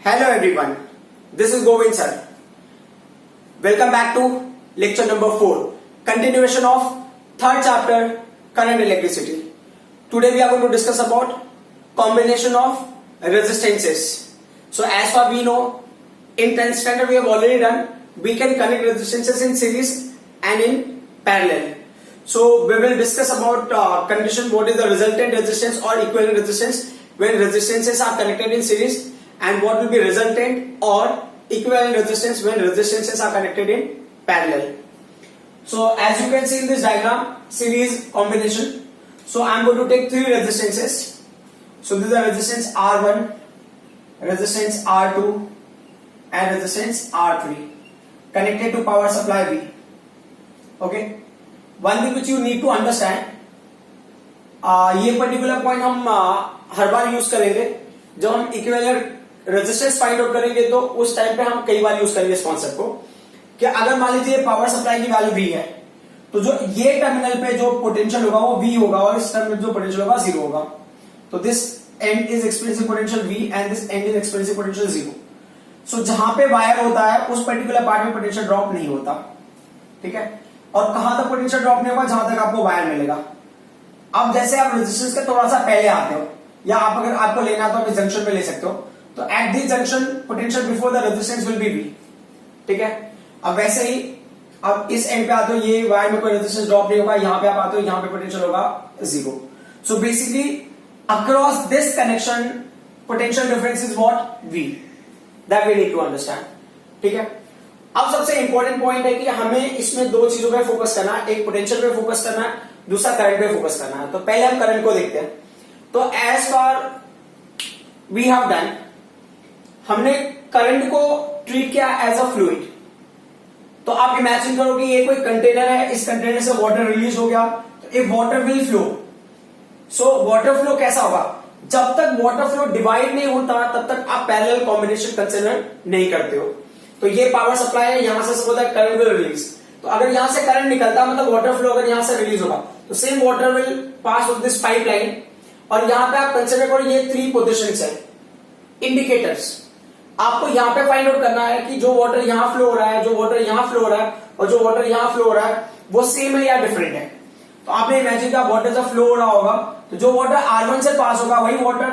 Hello everyone, this is Govind sir. Welcome back to lecture number 4, continuation of third chapter, current electricity. Today we are going to discuss about combination of resistances. So as far we know, in 10th standard we have already done, we can connect resistances in series and in parallel. So we will discuss about condition, what is the resultant resistance or equivalent resistance when resistances are connected in series, and what will be resultant or equivalent resistance when resistances are connected in parallel. So as you can see in this diagram, series combination. So I am going to take three resistances. So this is the resistance R1, resistance R2 and resistance R3 connected to power supply V. Okay. One thing which you need to understand, ये particular point हम हर बार use करेंगे जब हम equivalent resistance find out करेंगे, तो उस time पे हम कई बार यूज करेंगे इस कॉन्सेप्ट को कि अगर मान लीजिए पावर सप्लाई की वैल्यू V है, तो जो ये टर्मिनल पे जो पोटेंशियल होगा वो V होगा और इस टर्मिनल जो पोटेंशियल होगा 0 होगा. तो this and is experiencing potential V and this and is experiencing potential 0. सो जहां पे वायर होता है उस पर्टिकुलर पार्ट में पोटेंशियल ड्रॉप नहीं होता. ठीक है. और कहां तक पोटेंशियल ड्रॉप नहीं होगा? जहां तक आपको वायर मिलेगा. अब जैसे आप रेजिस्टेंस के थोड़ा सा पहले आते हो, या आप अगर आपको लेना है तो आप इस जंक्शन में ले सकते हो, तो at this junction potential before the resistance will be V. ठीक है. अब वैसे ही अब इस एंड पे आते हो, ये वायर में कोई रेजिस्टेंस ड्रॉप नहीं होगा, यहां पे आप आते हो, यहां पे पोटेंशियल होगा 0. So basically across this connection potential difference is what? V. That we need to understand. ठीक है. अब सबसे इंपॉर्टेंट पॉइंट है कि हमें इसमें दो चीजों पे फोकस करना है, एक पोटेंशियल पे फोकस करना है, दूसरा करंट पे फोकस करना है. तो पहले हम करंट को देखते हैं. तो as far we have done, हमने करंट को ट्रीट किया एज अ फ्लूइड. तो आप इमेजिन करो कि ये कोई कंटेनर है, इस कंटेनर से वाटर रिलीज हो गया, तो एक water will flow. So water flow कैसा होगा? जब तक वाटर फ्लो डिवाइड नहीं होता तब तक आप पैरेलल कॉम्बिनेशन कंसिडर नहीं करते हो. तो ये पावर सप्लाई है, यहां से suppose that current will release. तो अगर यहां से करंट निकलता मतलब वाटर फ्लो अगर यहां से रिलीज होगा, तो same water will pass of this pipeline. और यहां पे आप कंसिडर करो ये 3 पोजीशंस है, इंडिकेटर्स. आपको यहां पे फाइंड आउट करना है कि जो वाटर यहां फ्लो हो रहा है, जो वाटर यहां फ्लो हो रहा है और जो वाटर यहां फ्लो हो रहा है वो सेम है या डिफरेंट है. तो आपने इमेजिन किया वाटर जब फ्लो हो रहा होगा, तो जो वाटर R1 से पास होगा वही वाटर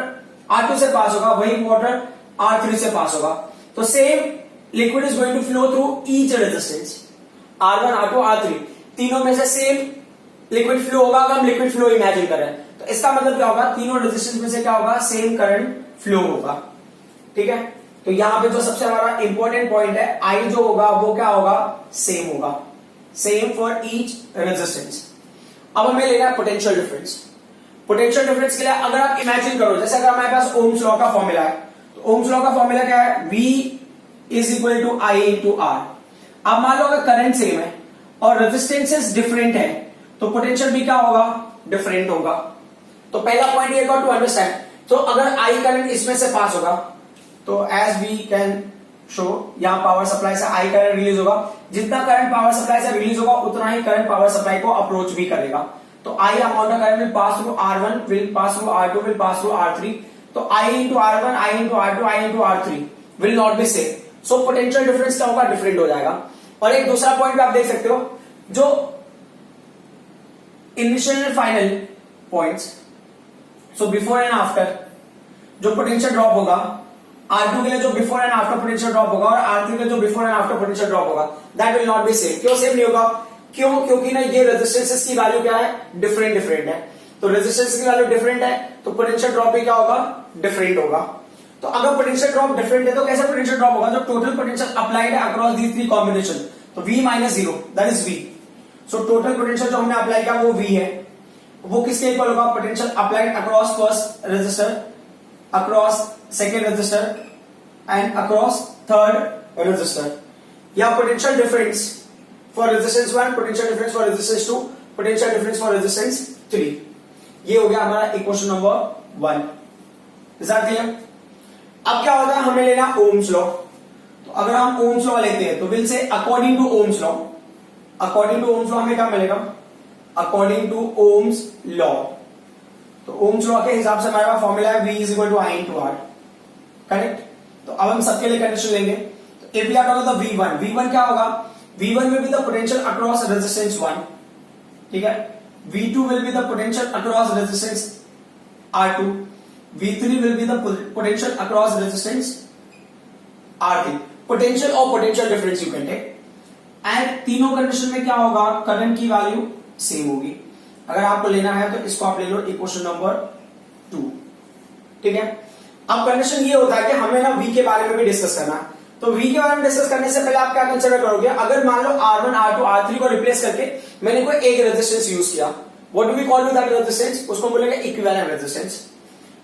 R2 से पास होगा, वही वाटर R3 से पास होगा. तो same liquid is going to flow through each resistance R1, R2, R3. तीनों में से सेम लिक्विड फ्लो होगा. अगर हम लिक्विड फ्लो इमेजिन करें तो इसका मतलब क्या होगा? तीनों रेजिस्टेंस में से क्या होगा? सेम करंट फ्लो होगा. ठीक है. तो यहां पे जो सबसे हमारा इंपॉर्टेंट पॉइंट है, I जो होगा वो क्या होगा? सेम होगा, सेम फॉर ईच रेजिस्टेंस. अब हमें लेना है पोटेंशियल डिफरेंस. पोटेंशियल डिफरेंस के लिए अगर आप इमेजिन करो, जैसे अगर हमारे पास ओम्स लॉ का फॉर्मूला है, तो ओम्स लॉ का फॉर्मूला क्या है? V is equal to I into R. अब मान लो अगर करंट सेम है और रेजिस्टेंसेस डिफरेंट है, तो पोटेंशियल भी क्या होगा? डिफरेंट होगा. तो पहला पॉइंट ये गॉट टू अंडरस्टैंड. तो अगर I करंट इसमें से पास होगा, तो एज वी कैन शो, यहां पावर सप्लाई से I करंट रिलीज होगा. जितना करंट पावर सप्लाई से रिलीज होगा उतना ही करंट पावर सप्लाई को अप्रोच भी करेगा. तो I amount of current will pass through R1, will pass through R2, will pass through R3. तो I into R1, I into R2, I into R3 will not be same. So potential difference क्या होगा? Different हो जाएगा. और एक दूसरा point भी आप देख सकते हो, जो initial and final points, so before and after जो पोटेंशियल ड्रॉप होगा, R2 के लिए जो before and after potential drop होगा और R3 के लिए जो before and after potential drop होगा, that will not be same. क्यों सेम नहीं होगा? क्यों? क्योंकि ना ये रेजिस्टेंसेस की वैल्यू क्या है? डिफरेंट है. तो रेजिस्टेंस की वैल्यू डिफरेंट है तो पोटेंशियल ड्रॉप भी क्या होगा? डिफरेंट होगा. तो अगर पोटेंशियल ड्रॉप डिफरेंट है तो कैसे पोटेंशियल ड्रॉप होगा? जो टोटल पोटेंशियल अप्लाइड है अक्रॉस दीज 3 कॉम्बिनेशन, तो V minus 0 that is V. So total potential जो हमने अप्लाई किया वो V है. वो किसके इक्वल होगा? Potential applied across first resistor, across second resistor and across third resistor. या potential difference for resistance 1, potential difference for resistance 2, potential difference for resistance 3. ये हो गया हमारा equation number 1. Is that clear? अब क्या होता है? हमें लेना ओम्स लॉ. तो अगर हम ओम्स लॉ लेते हैं तो will say according to Ohm's law. According to Ohm's law हमें क्या मिलेगा? According to Ohm's law. तो ओम्स लॉ के हिसाब से हमारे पास फॉर्मूला है V is equal to I into R. Correct. तो अब हम सबके लिए कंडीशन लेंगे। तो if we are talking the V1, V1 क्या होगा? V1 will be the potential across resistance 1, ठीक है। V2 will be the potential across resistance R2, V3 will be the potential across resistance R3। Potential और potential difference you can take, and तीनों condition में क्या होगा? Current की value same होगी। अगर आपको लेना है तो इसको आप ले लो इक्वेशन नंबर 2, ठीक है। अब कंडीशन ये होता है कि हमें ना V के बारे में भी डिस्कस करना है। तो V के बारे में डिस्कस करने से पहले आप क्या कंसीडर करोगे? अगर मान लो R1, R2, R3 को रिप्लेस करके मैंने कोई एक रेजिस्टेंस यूज किया, what do we call that resistance? उसको बोलेंगे इक्विवेलेंट रेजिस्टेंस।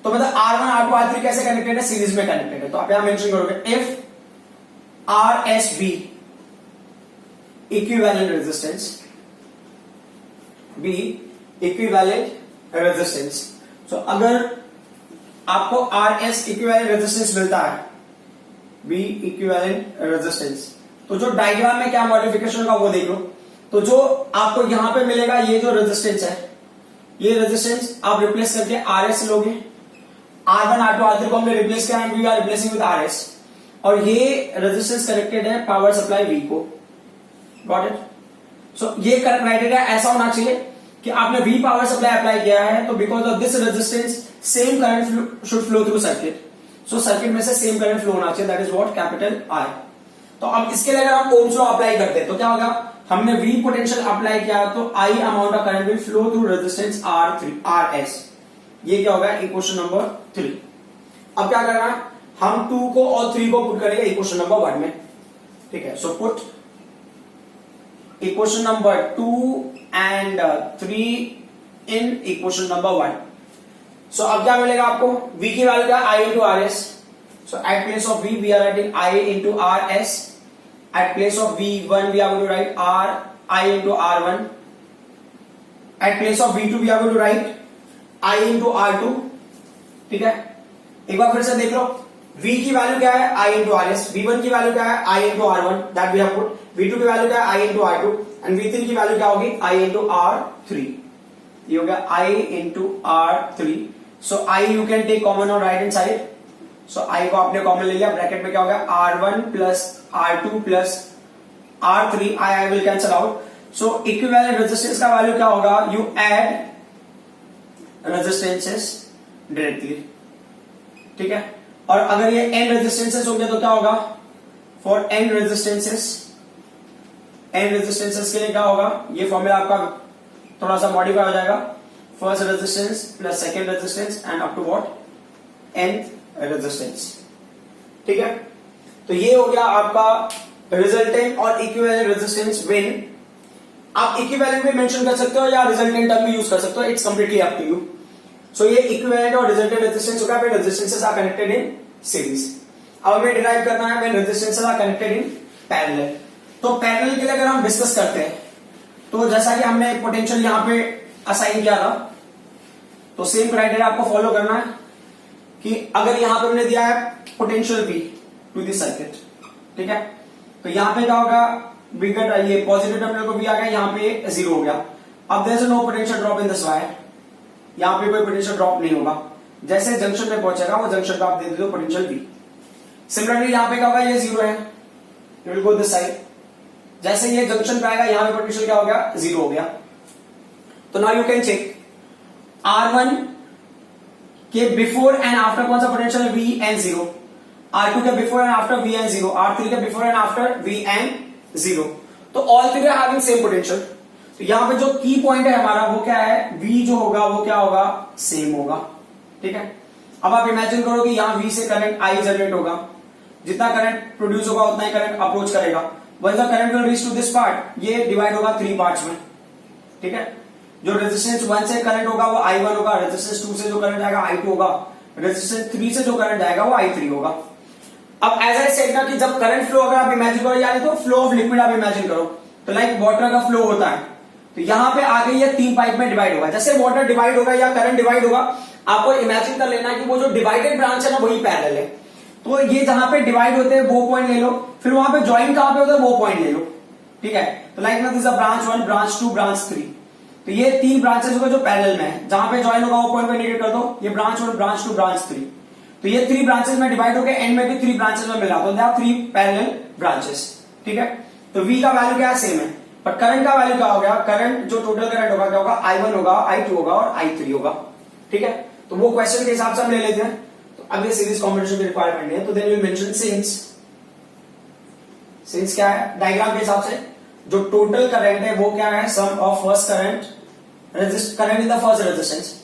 तो मतलब R1, R2, R3 कैसे कनेक्टेड है? सीरीज में कनेक्टेड है। तो आप यहां मेंशन करोगे if RSB equivalent resistance, B equivalent resistance. So अगर आपको RS इक्विवेलेंट रेजिस्टेंस मिलता है, B इक्विवेलेंट रेजिस्टेंस, तो जो डायग्राम में क्या मॉडिफिकेशन होगा वो देख लो। तो जो आपको यहां पे मिलेगा, ये जो रेजिस्टेंस है, ये रेजिस्टेंस आप रिप्लेस करके RS लोगे। R1, R2, R3 को हमने रिप्लेस किया and we are replacing with RS, और ये रेजिस्टेंस कनेक्टेड है पावर सप्लाई V को। Got it? सो ये क्राइटेरिया ऐसा होना चाहिए कि आपने V पावर सप्लाई अप्लाई किया है, तो because of this resistance same current should flow through circuit. So circuit में से सेम करंट फ्लो होना चाहिए, that is what capital I। तो अब इसके लिए अगर हम ओम्स लॉ अप्लाई करते हैं तो क्या होगा? हमने V पोटेंशियल अप्लाई किया तो I amount of current will flow through resistance RS। ये क्या होगा? Equation number 3। अब क्या करना है? हम 2 को और 3 को पुट करेंगे इक्वेशन नंबर 1 में, ठीक है। So put equation number 2 and 3 in equation number 1। So अब क्या मिलेगा आपको? V की वैल्यू क्या? I into RS। So at place of V we are writing I into RS। At place of V1 we are going to write I into R1। At place of V2 we are going to write I into R2, ठीक है। एक बार फिर से देख लो, V की value क्या है? I into RS। V1 की वैल्यू क्या है? I into R1, that we have put. V2 की वैल्यू क्या है? I into R2, and V3 की वैल्यू क्या होगी? I into R3। ये हो गया I into R3। So I you can take common on right hand side. So I को आपने कॉमन ले लिया, ब्रैकेट में क्या हो गया? R1 plus R2 plus R3, I will cancel out. So equivalent resistance का वैल्यू क्या होगा? यू एड रेजिस्टेंसेस डायरेक्टली, ठीक है। और अगर ये n रेजिस्टेंसेस होंगे तो क्या होगा? फॉर n रेजिस्टेंसेस के लिए क्या होगा? ये फॉर्मूला आपका थोड़ा सा मॉडिफाई हो जाएगा। First resistance plus second resistance and up to what? nth resistance, ठीक है। तो ये हो गया आपका रिजल्टेंट और इक्विवेलेंट रेजिस्टेंस व्हेन। आप इक्विवेलेंट भी मेंशन कर सकते हो या रिजल्टेंट टर्म भी यूज कर सकते हो, it's completely up to you. So ये इक्विवेलेंट और रिजल्टेंट रेजिस्टेंस होगा when resistances are connected in series. अब हमें डिराइव करना है when resistances are connected in parallel. तो पैरेलल के लिए अगर हम डिस्कस करते हैं, तो जैसा कि हमने पोटेंशियल यहां पे असाइन किया था, तो सेम क्राइटेरिया आपको फॉलो करना है कि अगर यहां पे हमने दिया है potential V to this circuit, ठीक है। तो यहां पे क्या होगा? बिगट ये पॉजिटिव टर्मिनल को V आ गया, यहां पे 0 हो गया। अब there is no potential drop in this wire, यहां पे कोई पोटेंशियल ड्रॉप नहीं होगा। जैसे जंक्शन में पहुंचेगा वो जंक्शन पे आप दे दो पोटेंशियल V। सिमिलरली यहां पे क्या होगा? ये 0 है, it will go this side. जैसे ये जंक्शन पे आएगा, यहां पे पोटेंशियल क्या हो गया? 0 हो गया। तो now you can check R1 के बिफोर एंड आफ्टर कौन सा पोटेंशियल? V and 0। R2 के before and after V and 0। R3 के before and after V and 0। तो all three are having same potential. तो यहां पे जो की पॉइंट है हमारा वो क्या है? V जो होगा वो क्या होगा? सेम होगा, ठीक है। अब आप इमेजिन करो कि यहां V से करंट I जनरेट होगा, जितना करंट प्रोड्यूस होगा उतना ही करंट अप्रोच करेगा। When the current will reach to this part, ये डिवाइड होगा 3 पार्ट्स में, ठीक है। जो रेजिस्टेंस 1 से करंट होगा वो I1 होगा, रेजिस्टेंस 2 से जो करंट आएगा I2 होगा, रेजिस्टेंस 3 से जो करंट आएगा वो I3 होगा। अब एज आई सेड ना कि जब करंट फ्लो अगर आप इमेजिन करो, यानी तो फ्लो ऑफ लिक्विड आप इमेजिन करो, तो लाइक वाटर का फ्लो होता है, तो यहां पे आगे ये 3 पाइप में डिवाइड होगा। जैसे वाटर डिवाइड होगा या करंट डिवाइड होगा, आपको इमेजिन कर लेना है कि वो जो डिवाइडेड ब्रांच है ना वही पैरेलल है। तो ये जहां पे डिवाइड होते हैं वो पॉइंट ले लो, फिर वहां पे ज्वाइन कहां पे होता है वो पॉइंट ले लो, ठीक है। तो लाइक ना this is branch 1, branch 2, branch 3। तो ये 3 ब्रांचेस होगा जो पैरेलल में है, जहां पे ज्वाइन होगा वो पॉइंट पे इंडिकेट कर दो, ये ब्रांच 1, ब्रांच 2, ब्रांच 3। तो ये 3 ब्रांचेस में डिवाइड हो गए, एंड में भी 3 ब्रांचेस में मिला, तो दे आर 3 पैरेलल ब्रांचेस। ठीक है, तो V का वैल्यू क्या है, सेम है, पर करंट का वैल्यू क्या हो गया, करंट जो टोटल करंट होगा क्या होगा, I1 होगा, I2 होगा और I3 होगा। ठीक है, तो वो क्वेश्चन के हिसाब से हम ले लेते हैं। तो अब ये सीरीज कॉम्बिनेशन की रिक्वायरमेंट है, तो देन वी मेंशन सिंस क्या है, डायग्राम के हिसाब से जो टोटल करंट है वो क्या है, sum of first current in the first resistance,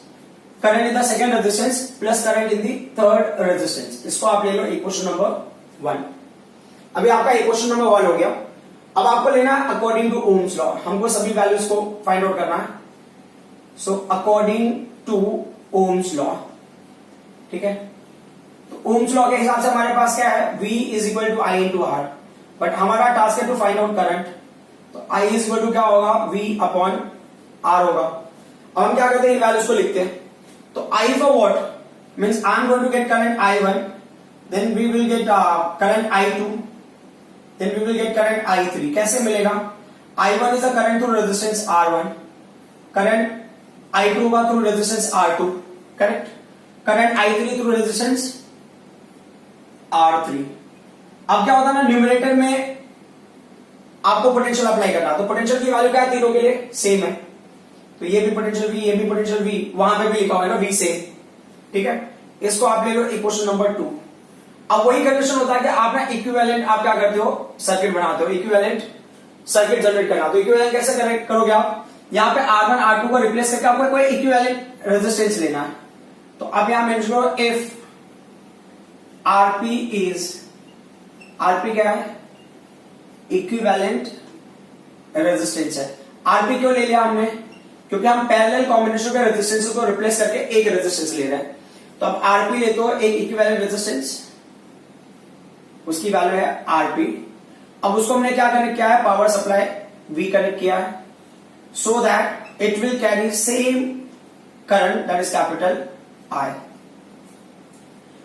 current in the second resistance plus current in the third resistance. इसको आप ले लो इक्वेशन नंबर 1। अभी आपका इक्वेशन नंबर 1 हो गया। अब आपको लेना है अकॉर्डिंग टू ओम्स लॉ, हमको सभी वैल्यूज को फाइंड आउट करना है। So according to Ohm's law, ठीक है, तो ओम्स लॉ के हिसाब से हमारे पास क्या है, V is equal to I into R, but हमारा टास्क है टू फाइंड आउट करंट, तो I इज इक्वल टू क्या होगा, V अपॉन R होगा। अब हम क्या करते हैं, इन वैल्यूज को लिखते हैं। तो I for what means I am going to get current I1, then we will get current I2, then we will get current I3। कैसे मिलेगा, I1 is the current through resistance R1, current I2 होगा through resistance R2, correct, current I3 through resistance R3। अब क्या होता है ना, numerator में आपको पोटेंशियल अप्लाई करना, तो पोटेंशियल की वैल्यू क्या है, तीनों के लिए सेम है, तो ये भी पोटेंशियल V, ये भी पोटेंशियल V, वहां पे भी लिखा होगा ना V सेम। ठीक है, इसको आप ले लो इक्वेशन नंबर 2। अब वही कंडीशन होता है कि आप ना इक्विवेलेंट आप क्या करते हो, सर्किट बनाते हो, इक्विवेलेंट सर्किट जनरेट करना। तो इक्विवेलेंट कैसे कनेक्ट करोगे आप, यहाँ पे R1 R2 को रिप्लेस करके आपको कोई इक्विवेलेंट रेजिस्टेंस लेना है। तो अब यहां मेंशन करो इफ RP क्या है, इक्विवेलेंट रेजिस्टेंस है। RP क्यों ले लिया हमने, क्योंकि हम पैरेलल कॉम्बिनेशन के रेजिस्टेंस को रिप्लेस करके एक रेजिस्टेंस ले रहे हैं। तो अब RP ले तो एक इक्विवेलेंट रेजिस्टेंस, उसकी वैल्यू है RP। अब उसको हमने क्या कनेक्ट किया है, पावर सप्लाई V कनेक्ट किया है, so that it will carry same current that is capital I।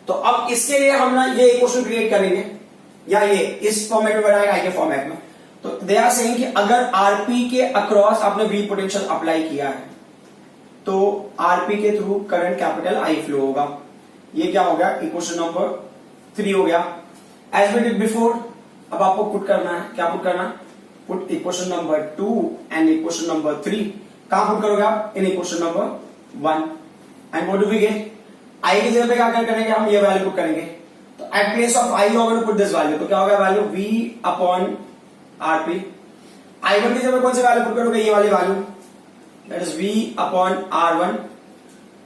तो अब इसके लिए हम ना ये इक्वेशन क्रिएट करेंगे, या ये इस फॉर्मेट में बनाएगा, I के फॉर्मेट में। तो दे आर सेइंग कि अगर RP के अक्रॉस आपने V पोटेंशियल अप्लाई किया है तो RP के through current capital I flow होगा। ये क्या हो गया, इक्वेशन नंबर 3 हो गया। एज वी डिड बिफोर, अब आपको पुट करना है, क्या पुट करना, put equation number 2 and equation number 3। कहां पुट करोगे आप, in equation number 1, and what do we get, I की जगह पे क्या करेंगे, हम ये वैल्यू पुट करेंगे। तो at place of I you are going to put this value, तो क्या होगा value V upon RP। I1 की जगह कौन सी वैल्यू पुट करोगे, ये वाली value, that is V upon R1।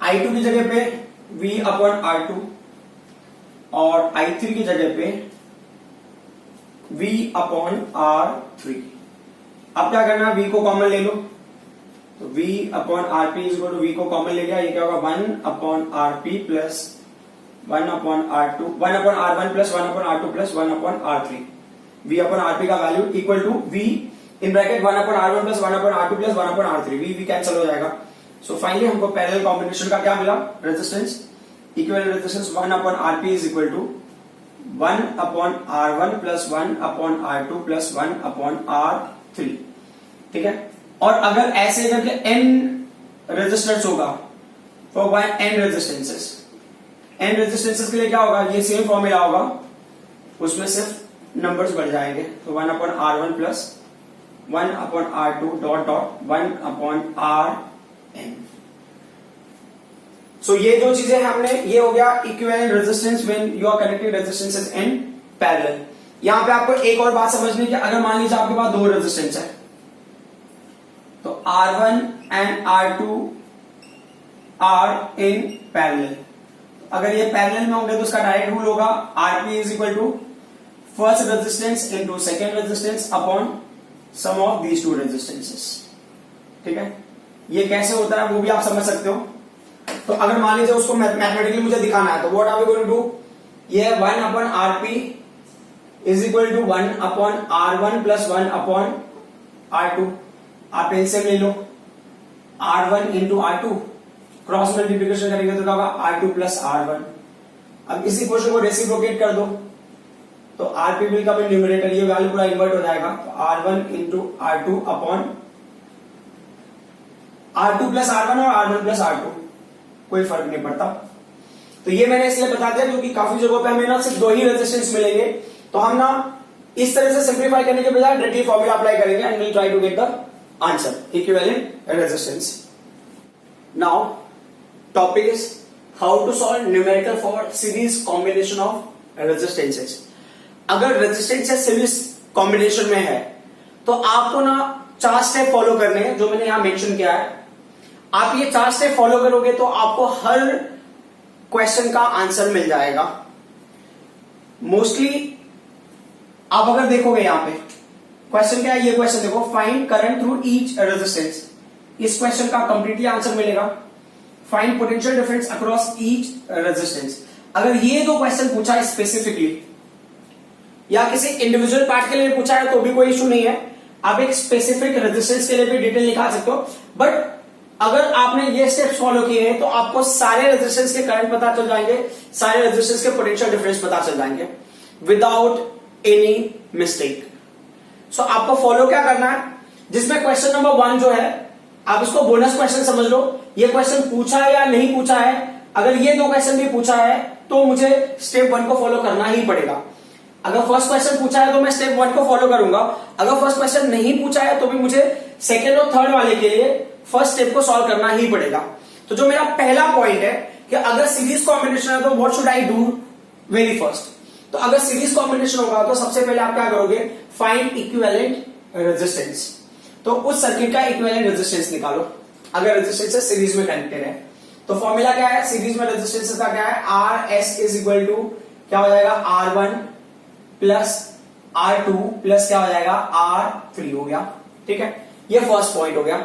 I2 की जगह पे V अपॉन R2 और I3 की जगह पे V अपॉन R3। अब क्या करना, V को कॉमन ले लो, तो V upon RP is equal to V को कॉमन ले लिया, ये क्या होगा 1 upon RP plus 1 upon R2, 1 upon R1 plus 1 upon R2 plus 1 upon R3। V upon RP का value equal to V in bracket 1 upon R1 plus 1 upon R2 plus 1 upon R3। V cancel हो जाएगा। So finally हमको parallel combination का क्या मिला, resistance, equivalent resistance 1 upon RP is equal to 1 upon R1 plus 1 upon R2 plus 1 upon R3। ठीक है, और अगर ऐसे करके n रेजिस्टेंस होगा for n resistances, n resistances के लिए क्या होगा, ये सेम फॉर्मूला होगा, उसमें सिर्फ नंबर्स बढ़ जाएंगे। तो 1 upon R1 plus 1 upon R2 dot dot 1 upon Rn। So ये जो चीजें हमने, ये हो गया equivalent resistance when you are connecting resistances in parallel. यहां पे आपको एक और बात समझनी है, अगर मान लीजिए आपके पास दो रेजिस्टेंस है, तो R1 and R2 are in parallel. अगर ये पैरेलल में होंगे तो उसका डायरेक्ट रूल होगा RP is equal to first resistance into second resistance upon sum of these two resistances. ठीक है, ये कैसे होता है वो भी आप समझ सकते हो। तो अगर मान लीजिए उसको मैथमेटिकली मुझे दिखाना है, तो what are we going to do, ये 1 upon RP is equal to 1 upon R1 plus 1 upon R2। आप एलसीएम ले लो, R1 into R2, cross multiplication करेंगे तो क्या होगा R2 प्लस R1। अब इसी क्वेश्चन को रेसिप्रोकेट कर दो, तो RP will come in numerator, ये वैल्यू पूरा इन्वर्ट हो जाएगा, तो R1 into R2 upon R2 plus R1 और R1 प्लस R2, कोई फर्क नहीं पड़ता। तो ये मैंने इसलिए बता दिया क्योंकि काफी जगहों पे हमें ना सिर्फ 2 ही रेजिस्टेंस मिलेंगे, तो हम ना इस तरह से सिंप्लीफाई करने के बजाय डायरेक्टली फॉर्मूला अप्लाई करेंगे and will try to get the answer equivalent resistance. Now topic is how to solve numerical for series combination of resistances. अगर रेजिस्टेंसेस सीरीज कॉम्बिनेशन में है तो आपको ना 4 स्टेप फॉलो करने हैं जो मैंने यहां मेंशन किया है. आप ये 4 स्टेप फॉलो करोगे तो आपको हर क्वेश्चन का आंसर मिल जाएगा. मोस्टली आप अगर देखोगे यहां पे क्वेश्चन क्या है, ये क्वेश्चन देखो, find current through each resistance. इस क्वेश्चन का कंप्लीटली आंसर मिलेगा. Find potential difference across each resistance. अगर ये 2 क्वेश्चन पूछा है स्पेसिफिकली या किसी इंडिविजुअल पार्ट के लिए पूछा है तो भी कोई इशू नहीं है, आप एक स्पेसिफिक रेजिस्टेंस के लिए भी डिटेल निकाल सकते हो. बट अगर आपने ये स्टेप्स फॉलो किए हैं तो आपको सारे रेजिस्टेंस के करंट पता चल जाएंगे, सारे रेजिस्टेंस के पोटेंशियल डिफरेंस पता चल जाएंगे विदाउट एनी मिस्टेक. सो आपको फॉलो क्या करना है, जिसमें क्वेश्चन नंबर 1 जो है आप इसको बोनस क्वेश्चन समझ लो. ये क्वेश्चन पूछा है या नहीं पूछा है, अगर ये 2 क्वेश्चन भी पूछा है तो मुझे स्टेप 1 को फॉलो करना ही पड़ेगा. अगर फर्स्ट क्वेश्चन पूछा है तो मैं स्टेप 1 को फॉलो करूंगा. अगर फर्स्ट क्वेश्चन नहीं पूछा है तो भी मुझे सेकेंड और थर्ड वाले के लिए फर्स्ट स्टेप को सॉल्व करना ही पड़ेगा. तो जो मेरा पहला पॉइंट है कि अगर सीरीज कॉम्बिनेशन है तो what should I do very first. तो अगर सीरीज कॉम्बिनेशन होगा तो सबसे पहले आप क्या करोगे, फाइंड इक्विवेलेंट रेजिस्टेंस. तो उस सर्किट का इक्विवेलेंट रेजिस्टेंस निकालो अगर रेजिस्टेंस सीरीज में कनेक्टेड है. तो फॉर्मूला क्या है सीरीज में रेजिस्टेंस का, क्या है, R S is equal to क्या हो जाएगा, R1 प्लस R2 प्लस क्या हो जाएगा, R3 हो गया. ठीक है, ये फर्स्ट पॉइंट हो गया.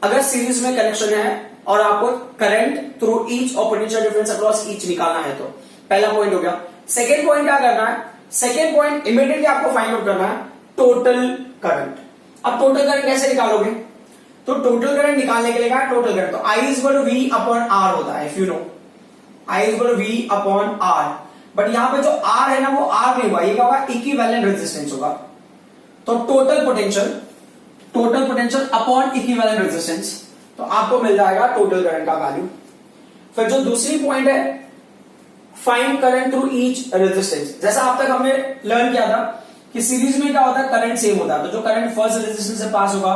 अगर सीरीज में कनेक्शन है और आपको करंट थ्रू ईच और पोटेंशियल डिफरेंस अक्रॉस ईच निकालना है तो पहला पॉइंट हो गया. सेकेंड पॉइंट क्या करना है, सेकेंड पॉइंट इमीडिएटली आपको फाइंड आउट करना है टोटल करंट. अब टोटल करंट कैसे निकालोगे, तो टोटल करंट निकालने के लिए क्या, टोटल करंट तो I is equal to V upon R होता है. If you know I is equal to V upon R. But यहां पे जो R है ना वो R नहीं होगा, ये क्या होगा, इक्विवेलेंट रेजिस्टेंस होगा. तो total potential upon equivalent resistance, तो आपको मिल जाएगा टोटल करंट का वैल्यू. फिर जो दूसरी पॉइंट है, find current through each resistance. जैसा अब तक हमने लर्न किया था कि सीरीज में क्या होता है, करंट सेम होता है. तो जो करंट फर्स्ट रेजिस्टेंस से पास होगा,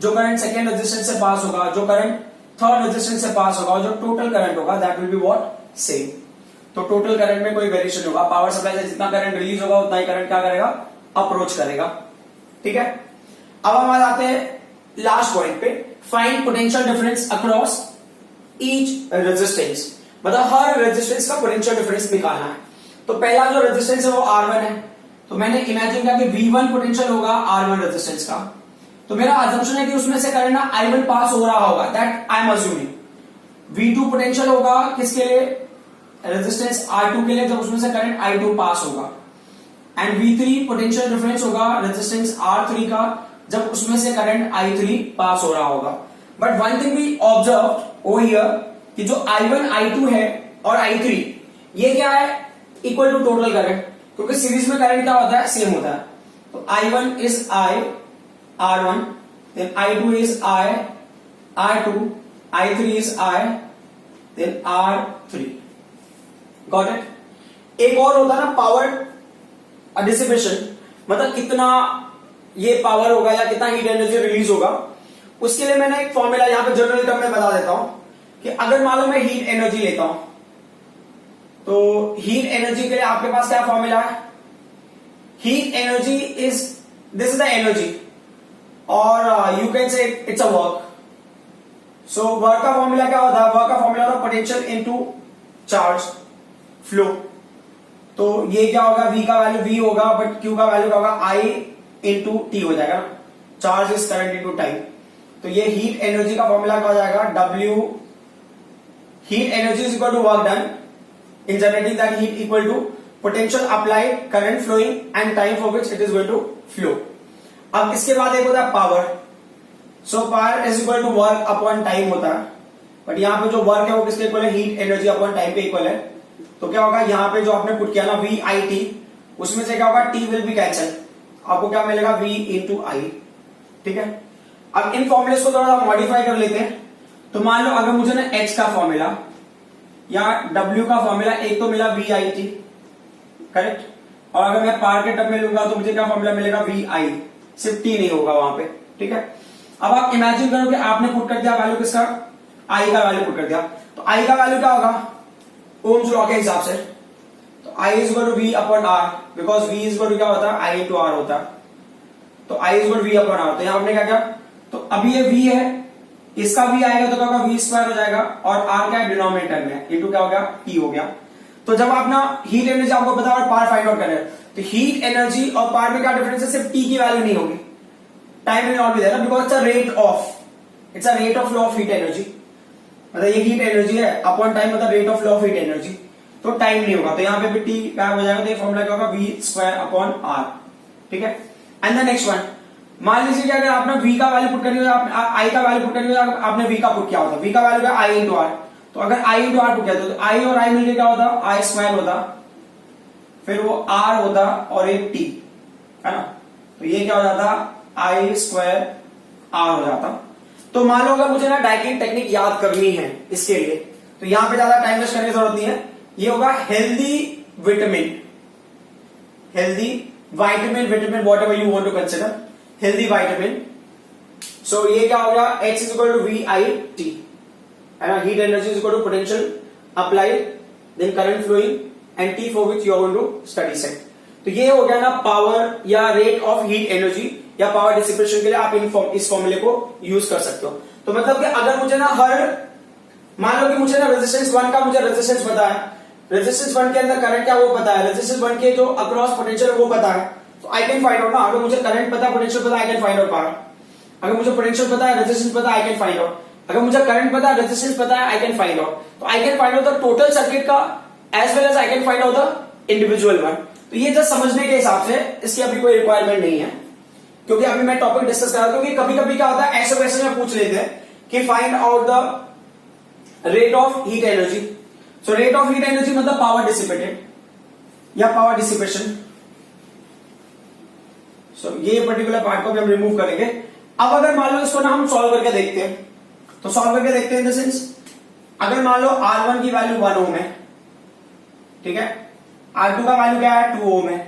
जो करंट सेकेंड रेजिस्टेंस से पास होगा, जो करंट थर्ड रेजिस्टेंस से पास होगा, जो टोटल करंट होगा that will be what, same. तो टोटल करंट में कोई वेरिएशन होगा. पावर सप्लाई से जितना करंट रिलीज होगा उतना ही करंट क्या करेगा, अप्रोच करेगा. ठीक है, अब हम आ जाते हैं लास्ट पॉइंट पे, find potential difference across each resistance. मतलब हर रेजिस्टेंस का पोटेंशियल डिफरेंस निकालना है. तो पहला जो रेजिस्टेंस है वो R1 है. तो मैंने इमेजिन किया कि V1 पोटेंशियल होगा R1 रेजिस्टेंस का. तो मेरा अजम्पशन है कि उसमें से करंट ना I1 पास हो रहा होगा, that I am assuming. V2 potential होगा किसके लिए, रेजिस्टेंस R2 के लिए, जब उसमें से करंट I2 पास होगा. एंड V3 पोटेंशियल डिफरेंस होगा रेजिस्टेंस R3 का, जब उसमें से करंट I3 पास हो रहा होगा. But one thing we observe over here कि जो I1 I2 है और I3 ये क्या है, इक्वल टू टोटल करंट, क्योंकि सीरीज में करंट क्या होता है, सेम होता है. तो I1 is I R1, then I2 is I R2, I3 is I, then R3. Got it? एक और होता है ना पावर डिसिपेशन, मतलब कितना ये पावर होगा या कितना हीट एनर्जी रिलीज होगा. उसके लिए मैंने एक फॉर्मूला यहां पे जनरल टर्म में बता देता हूं कि अगर मान लो मैं हीट एनर्जी लेता हूं तो हीट एनर्जी के लिए आपके पास क्या फॉर्मूला है, heat energy is, this is the energy और you can say it's a work. So work का फॉर्मूला क्या होता है, वर्क का फॉर्मूला होता है पोटेंशियल इनटू चार्ज फ्लो. तो ये क्या होगा, V का वैल्यू V होगा, बट Q का वैल्यू क्या होगा, I इंटू T हो जाएगा. Charge is current into time. तो ये हीट एनर्जी का फॉर्मूला क्या हो जाएगा, W heat energy is equal to work done in generating that heat equal to potential applied, current flowing and time for which it is going to flow. अब इसके बाद एक होता है power. So power is equal to work upon time होता है, but यहां पे जो वर्क है वो किसके इक्वल है, हीट एनर्जी अपॉन टाइम पे इक्वल है. तो क्या होगा, यहां पे जो आपने पुट किया ना VIT, उसमें से क्या होगा, T विल बी कैंसल, आपको क्या मिलेगा, V इंटू I. ठीक है, अब इन फॉर्मूलेस को थोड़ा मॉडिफाई कर लेते हैं. तो मान लो अगर मुझे ना H का फॉर्मूला या W का फॉर्मूला एक तो मिला VIT, करेक्ट, और अगर मैं पावर के टर्म में लूंगा तो मुझे क्या फॉर्मूला मिलेगा VI, सिर्फ T नहीं होगा वहां पे, ठीक है। अब आप इमेजिन करो कि आपने पुट कर दिया वैल्यू किसका, I का वैल्यू पुट कर दिया, तो I का वैल्यू क्या होगा ओम्स लॉ के हिसाब से, तो I is equal to V upon R, because V is equal to क्या होता है I इंटू R होता है, तो I is equal to V upon R, तो यहां हमने क्या किया, तो अभी ये V है, इसका V आएगा तो क्या होगा V स्क्वायर हो जाएगा, और R क्या है डिनोमिनेटर में, इंटू क्या हो गया T हो गया। तो जब आप ना हीट एनर्जी आपको पता है और पावर फाइंड आउट कर रहे हैं, तो हीट एनर्जी और पावर में क्या डिफरेंस है, सिर्फ T की वैल्यू नहीं होगी, time will not be there because it's a rate of law of heat energy, मतलब ये हीट एनर्जी है अपॉन टाइम मतलब rate of law of heat energy, तो टाइम नहीं होगा, तो यहाँ पे भी T क्या हो जाएगा, तो ये फॉर्मूला क्या होगा V स्क्वायर अपॉन R, ठीक है। एंड द नेक्स्ट वन, मान लीजिए कि अगर आपने V का वैल्यू पुट करनी हो, I का वैल्यू पुट करनी हो, आपने V का पुट किया होता, V का वैल्यू क्या I इंटू R, तो अगर I इंटू R पुट किया तो I और I मिलकर क्या होता, I स्क्वायर होता, फिर वो R होता और एक T है ना, तो ये क्या हो जाता I स्क्वायर R हो जाता। तो मान लो अगर मुझे ना डाइकिंग टेक्निक याद करनी है इसके लिए, तो यहां पे ज्यादा टाइम वेस्ट करने की जरूरत नहीं है, ये होगा healthy vitamin whatever you want to consider, healthy vitamin. So ये क्या हो गया H is equal to VIT है ना, heat energy is equal to potential applied then current flowing and T for which you are going to study set. तो ये हो गया ना पावर या रेट ऑफ हीट एनर्जी या पावर डिसिपेशन के लिए आप इस फॉर्मूले को यूज कर सकते हो। तो मतलब कि अगर मुझे ना मान लो कि मुझे ना रेजिस्टेंस 1 का मुझे रेजिस्टेंस पता है, रेजिस्टेंस 1 के अंदर करंट क्या वो पता है, रेजिस्टेंस 1 के जो अक्रॉस पोटेंशियल वो पता है, तो आई कैन फाइंड आउट ना, अगर मुझे करंट पता है पोटेंशियल पता है आई कैन फाइंड आउट पावर, अगर मुझे पोटेंशियल पता है रेजिस्टेंस पता है आई कैन फाइंड आउट, अगर मुझे करंट पता है रेजिस्टेंस पता है आई कैन फाइंड आउट, तो I can find out the total circuit का as well as I can find out the individual one. तो ये जस्ट समझने के हिसाब से इसकी अभी कोई रिक्वायरमेंट नहीं है, क्योंकि अभी मैं टॉपिक डिस्कस कर रहा हूं, क्योंकि कभी कभी क्या होता है ऐसे क्वेश्चन में पूछ लेते हैं कि find out the rate of heat energy. So rate of heat energy मतलब पावर डिसिपेटेड या पावर डिसिपेशन। सो ये पर्टिकुलर पार्ट को भी हम रिमूव करेंगे। अब अगर मान लो इसको ना हम सॉल्व करके देखते हैं, तो सॉल्व करके देखते हैं इन द सेंस, अगर मान लो R1 की वैल्यू 1 ओम है, ठीक है, R2 का वैल्यू क्या है 2 ओम है,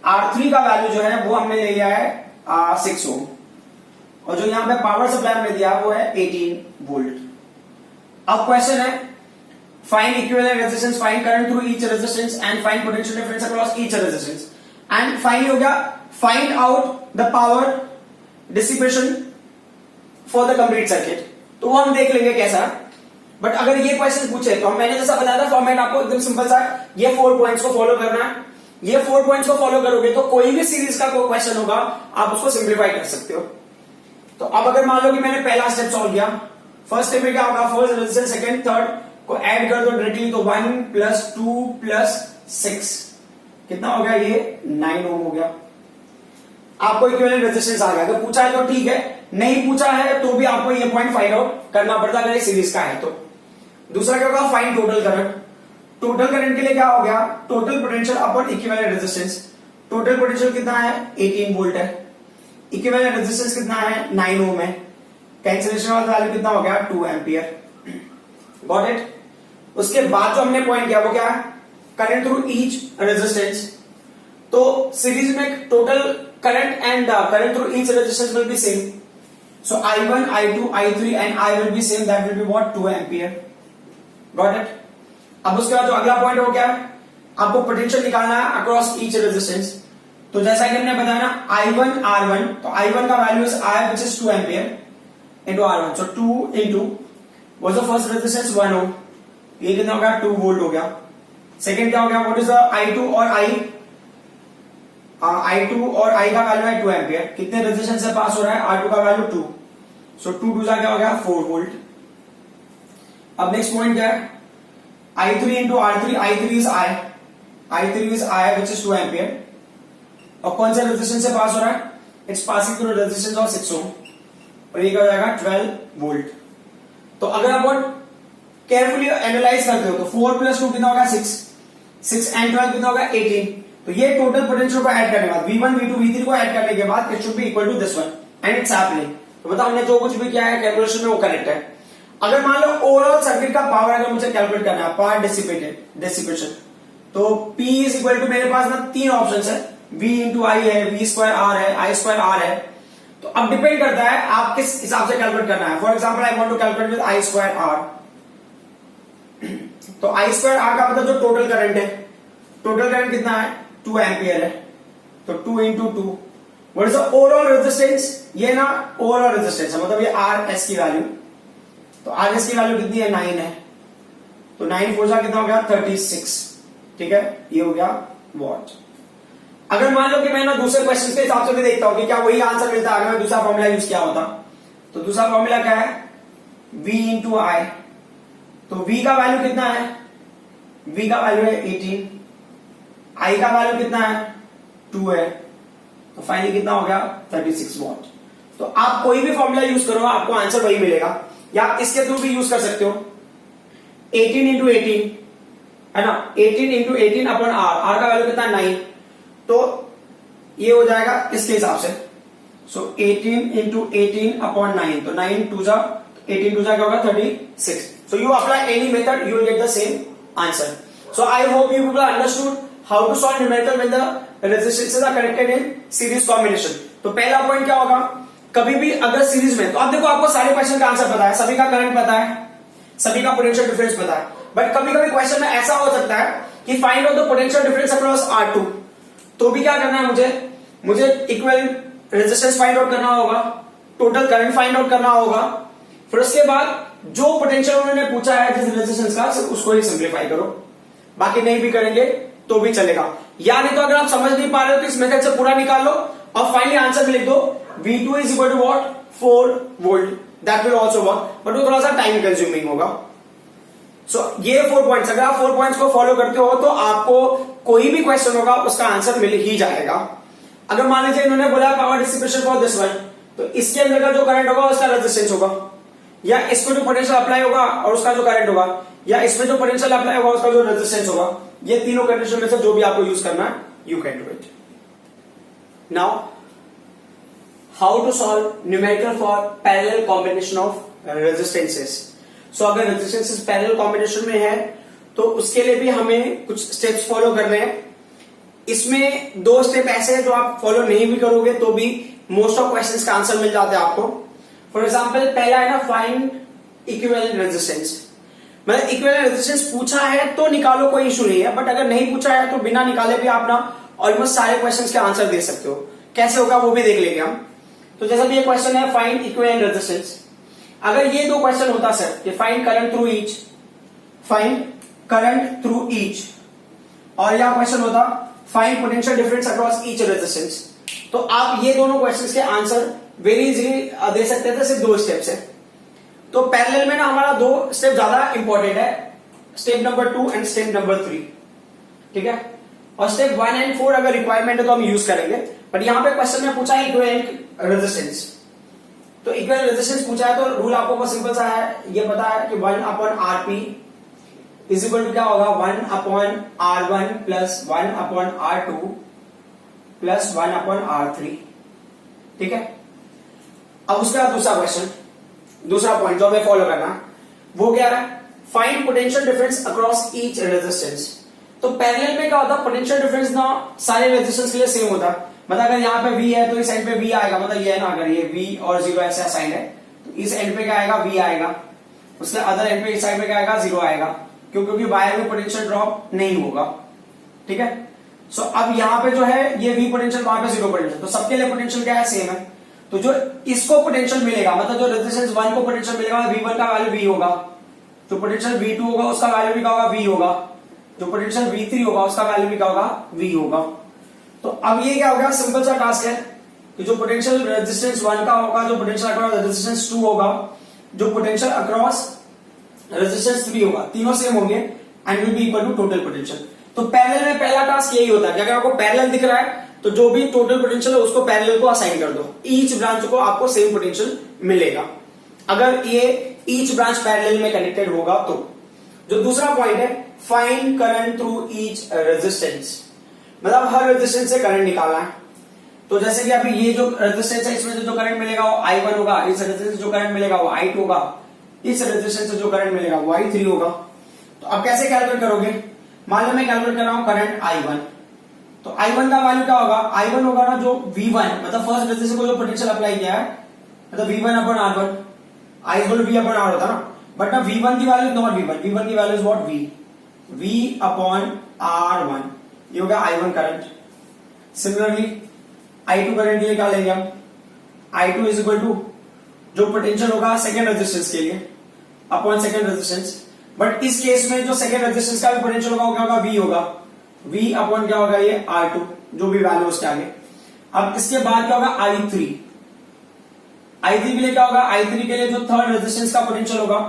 R3 का वैल्यू जो है वो हमने ले लिया है 6 ओम, और जो यहां पे पावर सप्लाई हमने दिया वो है 18 वोल्ट। अब क्वेश्चन है find equivalent resistance, find current through each resistance and find potential difference across each resistance and find हो गया find out the power dissipation for the complete circuit. तो वो हम देख लेंगे कैसा। बट अगर ये क्वेश्चन पूछे तो मैंने जैसा बताया था फॉर्मेट आपको एकदम सिंपल सा, ये 4 पॉइंट्स को फॉलो करना है, ये 4 पॉइंट्स को फॉलो करोगे तो कोई भी सीरीज का कोई क्वेश्चन होगा आप उसको सिंप्लीफाई कर सकते हो। तो अब अगर मान लो कि मैंने पहला स्टेप सॉल्व किया, फर्स्ट स्टेप में क्या होगा, फर्स्ट रेजिस्टेंस सेकंड थर्ड को ऐड कर दो डायरेक्टली, तो 1 + 2 + 6 कितना हो गया, ये 9 ओम हो गया। आपको इक्विवेलेंट रेजिस्टेंस आ गया। अगर पूछा है तो ठीक है, नहीं पूछा है तो भी आपको ये पॉइंट फाइंड आउट करना पड़ता अगर ये सीरीज का है तो। दूसरा क्या होगा, find total current. Total current के लिए क्या हो गया, total potential upon equivalent resistance. Total potential कितना है 18 वोल्ट है, इक्विवेलेंट रेजिस्टेंस कितना है 9 ओम है, कैंसिलेशन वाला वैल्यू कितना हो गया 2 एम्पियर। Got it. उसके बाद जो हमने पॉइंट किया वो क्या है, करंट थ्रू ईच रेजिस्टेंस। तो सीरीज में total current and current through each resistance will be same, so I1 I2 I3 and I will be same, that will be what 2 ampere. Got it. अब उसके बाद जो अगला point हो गया, आपको पोटेंशियल निकालना है अक्रॉस ईच रेजिस्टेंस। तो जैसा कि हमने बताया ना I1 R1, तो I1 का value is I which is 2 ampere into R1, so 2 into was the first resistance 1 ओम, ये कितना हो गया 2 वोल्ट हो गया। सेकंड क्या हो गया, व्हाट इज द I2 और I2 और I का वैल्यू है 2 एम्पियर, कितने रेजिस्टेंस से पास हो रहा है, R2 का वैल्यू 2, सो 2 2 क्या हो गया 4 वोल्ट। अब नेक्स्ट पॉइंट क्या है, I3 into R3, I3 is I which is 2 ampere, और कौन से रेजिस्टेंस से पास हो रहा है, it's passing through resistance of 6 ओम, और ये क्या हो जाएगा 12 वोल्ट। तो अगर आप केयरफुली एनालाइज करते हो तो 4 + 2 कितना होगा 6 एंड 12 कितना होगा 18। तो ये टोटल पोटेंशियल को ऐड करने के बाद V1 V2 V3 को ऐड करने के बाद it should be equal to this one and it's happening. तो बताओ हमने जो कुछ भी किया है कैलकुलेशन में वो करेक्ट है। अगर मान लो ओवरऑल सर्किट का पावर अगर मुझे कैलकुलेट करना है, पावर डिसिपेशन, तो P इज इक्वल टू मेरे पास ना 3 ऑप्शन है, V इंटू आई है, V स्क्वायर आर है, I स्क्वायर आर है। तो अब डिपेंड करता है आप किस हिसाब से कैलकुलेट करना है। For example I want to calculate with I square R, तो I स्क्वायर आर का मतलब जो टोटल करंट है, टोटल करंट कितना है 2 एम्पियर है, तो 2 into 2 what is the overall resistance, ये ना ओवरऑल रेजिस्टेंस है, मतलब ये आर एस की वैल्यू, तो आर एस की वैल्यू कितनी है 9 है, तो 9 4 जा कितना हो गया 36, ठीक है, ये हो गया वॉट। अगर मान लो कि मैं ना दूसरे क्वेश्चन के हिसाब से भी देखता हूं कि क्या वही आंसर मिलता है अगर मैं दूसरा फॉर्मूला यूज किया होता, तो दूसरा फॉर्मूला क्या है V इंटू आई, तो V का वैल्यू कितना है, V का वैल्यू है 18, I का वैल्यू कितना है 2 है, तो फाइनली कितना हो गया 36 वॉट। तो आप कोई भी फॉर्मूला यूज करो आपको आंसर वही मिलेगा, या आप इसके थ्रू भी यूज कर सकते हो 18 इंटू 18 है ना, 18 इंटू 18 अपॉन आर का वैल्यू कितना 9, तो ये हो जाएगा इसके हिसाब से, सो 18 इंटू 18 अपॉन 9, तो 9 2 जा 18 2 जा क्या होगा 36। So you apply any method you will get the same answer. So I hope you people understood how to solve numerical when the resistances are connected in series combination. तो पहला point क्या होगा, कभी भी अगर सीरीज में, तो आप देखो आपको सारे क्वेश्चन का आंसर पता है, सभी का करंट पता है, सभी का पोटेंशियल डिफरेंस पता है, बट कभी कभी क्वेश्चन में ऐसा हो सकता है कि find out the potential difference across R2, तो भी क्या करना है मुझे इक्विवेलेंट रेजिस्टेंस फाइंड आउट करना होगा, टोटल करंट फाइंड आउट करना होगा, फिर उसके बाद जो पोटेंशियल उन्होंने पूछा है जिस रेजिस्टेंस का सिर्फ उसको ही सिंप्लीफाई करो, बाकी नहीं भी करेंगे तो भी चलेगा। या नहीं तो अगर आप समझ नहीं पा रहे हो तो इस मेथड से पूरा निकाल लो और फाइनली आंसर भी लिख दो, V2 is equal to what 4 volt, that will also work, but वो थोड़ा सा टाइम कंज्यूमिंग होगा। सो ये 4 पॉइंट्स, अगर आप 4 पॉइंट्स को फॉलो करते हो तो आपको कोई भी क्वेश्चन होगा उसका आंसर मिल ही जाएगा। अगर मान लीजिए इन्होंने बोला power dissipation for this one, तो इसके अंदर का जो करंट होगा उसका रेजिस्टेंस होगा, या इसको जो पोटेंशियल अप्लाई होगा और उसका जो करंट होगा, या इसमें जो पोटेंशियल अप्लाई होगा उसका जो रेजिस्टेंस होगा, ये तीनों कंडीशन में से जो भी आपको यूज करना है you can do it. Now how to solve numerical for parallel combination of resistances. So अगर रेजिस्टेंसेस पैरेलल कॉम्बिनेशन में है तो उसके लिए भी हमें कुछ स्टेप्स फॉलो करने हैं। इसमें 2 स्टेप ऐसे हैं जो आप फॉलो नहीं भी करोगे तो भी मोस्ट ऑफ क्वेश्चंस का आंसर मिल जाता है आपको। फॉर एग्जांपल पहला है ना फाइंड इक्विवेलेंट रेजिस्टेंस, मतलब इक्विवेलेंट रेजिस्टेंस पूछा है तो निकालो, कोई इशू नहीं है, बट अगर नहीं पूछा है तो बिना निकाले भी आप ना ऑलमोस्ट सारे क्वेश्चंस के आंसर दे सकते हो। कैसे होगा वो भी देख लेंगे हम। तो जैसा भी ये क्वेश्चन है फाइंड इक्विवेलेंट रेजिस्टेंस, अगर ये 2 क्वेश्चन होता सर कि find current through each, find current through each, और यह क्वेश्चन होता find potential difference across each resistance, तो आप ये दोनों क्वेश्चंस के आंसर वेरी इजीली दे सकते थे सिर्फ 2 स्टेप से। तो पैरेलल में ना हमारा 2 स्टेप ज्यादा इंपॉर्टेंट है, step number 2 and step number 3, ठीक है। और स्टेप 1 एंड 4 अगर रिक्वायरमेंट है तो हम यूज करेंगे, बट यहां पे क्वेश्चन में पूछा है इक्विवेलेंट रेजिस्टेंस, तो इक्विवेलेंट रेजिस्टेंस पूछा है तो रूल आपको बहुत सिंपल सा है, ये पता है कि 1 upon RP is equal to क्या होगा 1 upon R1 plus 1 upon R2 plus 1 upon R3, ठीक है। अब उसके बाद दूसरा क्वेश्चन, दूसरा पॉइंट जो हमें फॉलो करना वो क्या है, find potential difference across each resistance. तो पैरेलल में क्या होता है, पोटेंशियल डिफरेंस ना सारे रेजिस्टेंस के लिए सेम होता है, मतलब अगर यहाँ पे V है तो इस एंड पे V आएगा, मतलब ये है ना, अगर ये V और 0 ऐसा साइन है तो इस एंड पे क्या आएगा V आएगा, उसके अदर एंड पे इस साइड पे क्या आएगा 0 आएगा, क्योंकि वायर में पोटेंशियल ड्रॉप नहीं होगा, ठीक है। सो अब यहाँ पे जो है ये V पोटेंशियल, वहां पे 0 पोटेंशियल, तो सबके लिए पोटेंशियल क्या है सेम है, तो जो इसको पोटेंशियल मिलेगा, मतलब जो रेजिस्टेंस 1 को पोटेंशियल मिलेगा V1 का वैल्यू V होगा, जो पोटेंशियल V2 होगा उसका वैल्यू भी क्या होगा V होगा, जो पोटेंशियल V3 होगा उसका वैल्यू भी क्या होगा V होगा। तो अब ये क्या होगा, सिंपल सा टास्क है कि जो पोटेंशियल रेजिस्टेंस 1 का होगा, जो पोटेंशियल अक्रॉस रेजिस्टेंस 2 होगा, जो पोटेंशियल अक्रॉस रेजिस्टेंस 3 होगा, तीनों सेम होंगे and will be equal to total potential. तो पैरेलल में पहला टास्क यही होता है कि अगर आपको पैरेलल दिख रहा है तो जो भी टोटल पोटेंशियल है उसको पैरेलल को असाइन कर दो, ईच ब्रांच को आपको सेम पोटेंशियल मिलेगा अगर ये ईच ब्रांच पैरेलल में कनेक्टेड होगा तो। जो दूसरा पॉइंट है find current through each resistance, मतलब हर रेजिस्टेंस से करंट निकालना है। तो जैसे कि अभी ये जो रेजिस्टेंस है इसमें जो करंट मिलेगा वो I1 होगा, इस रेजिस्टेंस जो करंट मिलेगा वो I2 होगा, इस रेजिस्टेंस से जो करंट मिलेगा वो I3 होगा। तो अब कैसे कैलकुलेट करोगे? मान लो मैं कैलकुलेट कर रहा हूं करंट I1, तो I1 का वैल्यू क्या होगा? I1 होगा ना जो V1 मतलब फर्स्ट रेजिस्टेंस को जो पोटेंशियल अप्लाई किया है, मतलब V1 upon R1, I equal V upon R होता ना, बट ना V1 की वैल्यू नॉट V1 की value is what V upon R1, ये हो गया I1 current. Similarly I2 current के लिए क्या लेंगे हम? I2 इज इक्वल टू जो पोटेंशियल होगा सेकेंड रेजिस्टेंस के लिए अपॉन सेकेंड रेजिस्टेंस, बट इस केस में जो सेकेंड रेजिस्टेंस का भी पोटेंशियल होगा वो क्या होगा? V होगा, V अपॉन क्या होगा? ये R2, जो भी वैल्यू उसके आगे। अब इसके बाद क्या होगा? I3 के लिए क्या होगा? I3 के लिए जो थर्ड रेजिस्टेंस का पोटेंशियल होगा,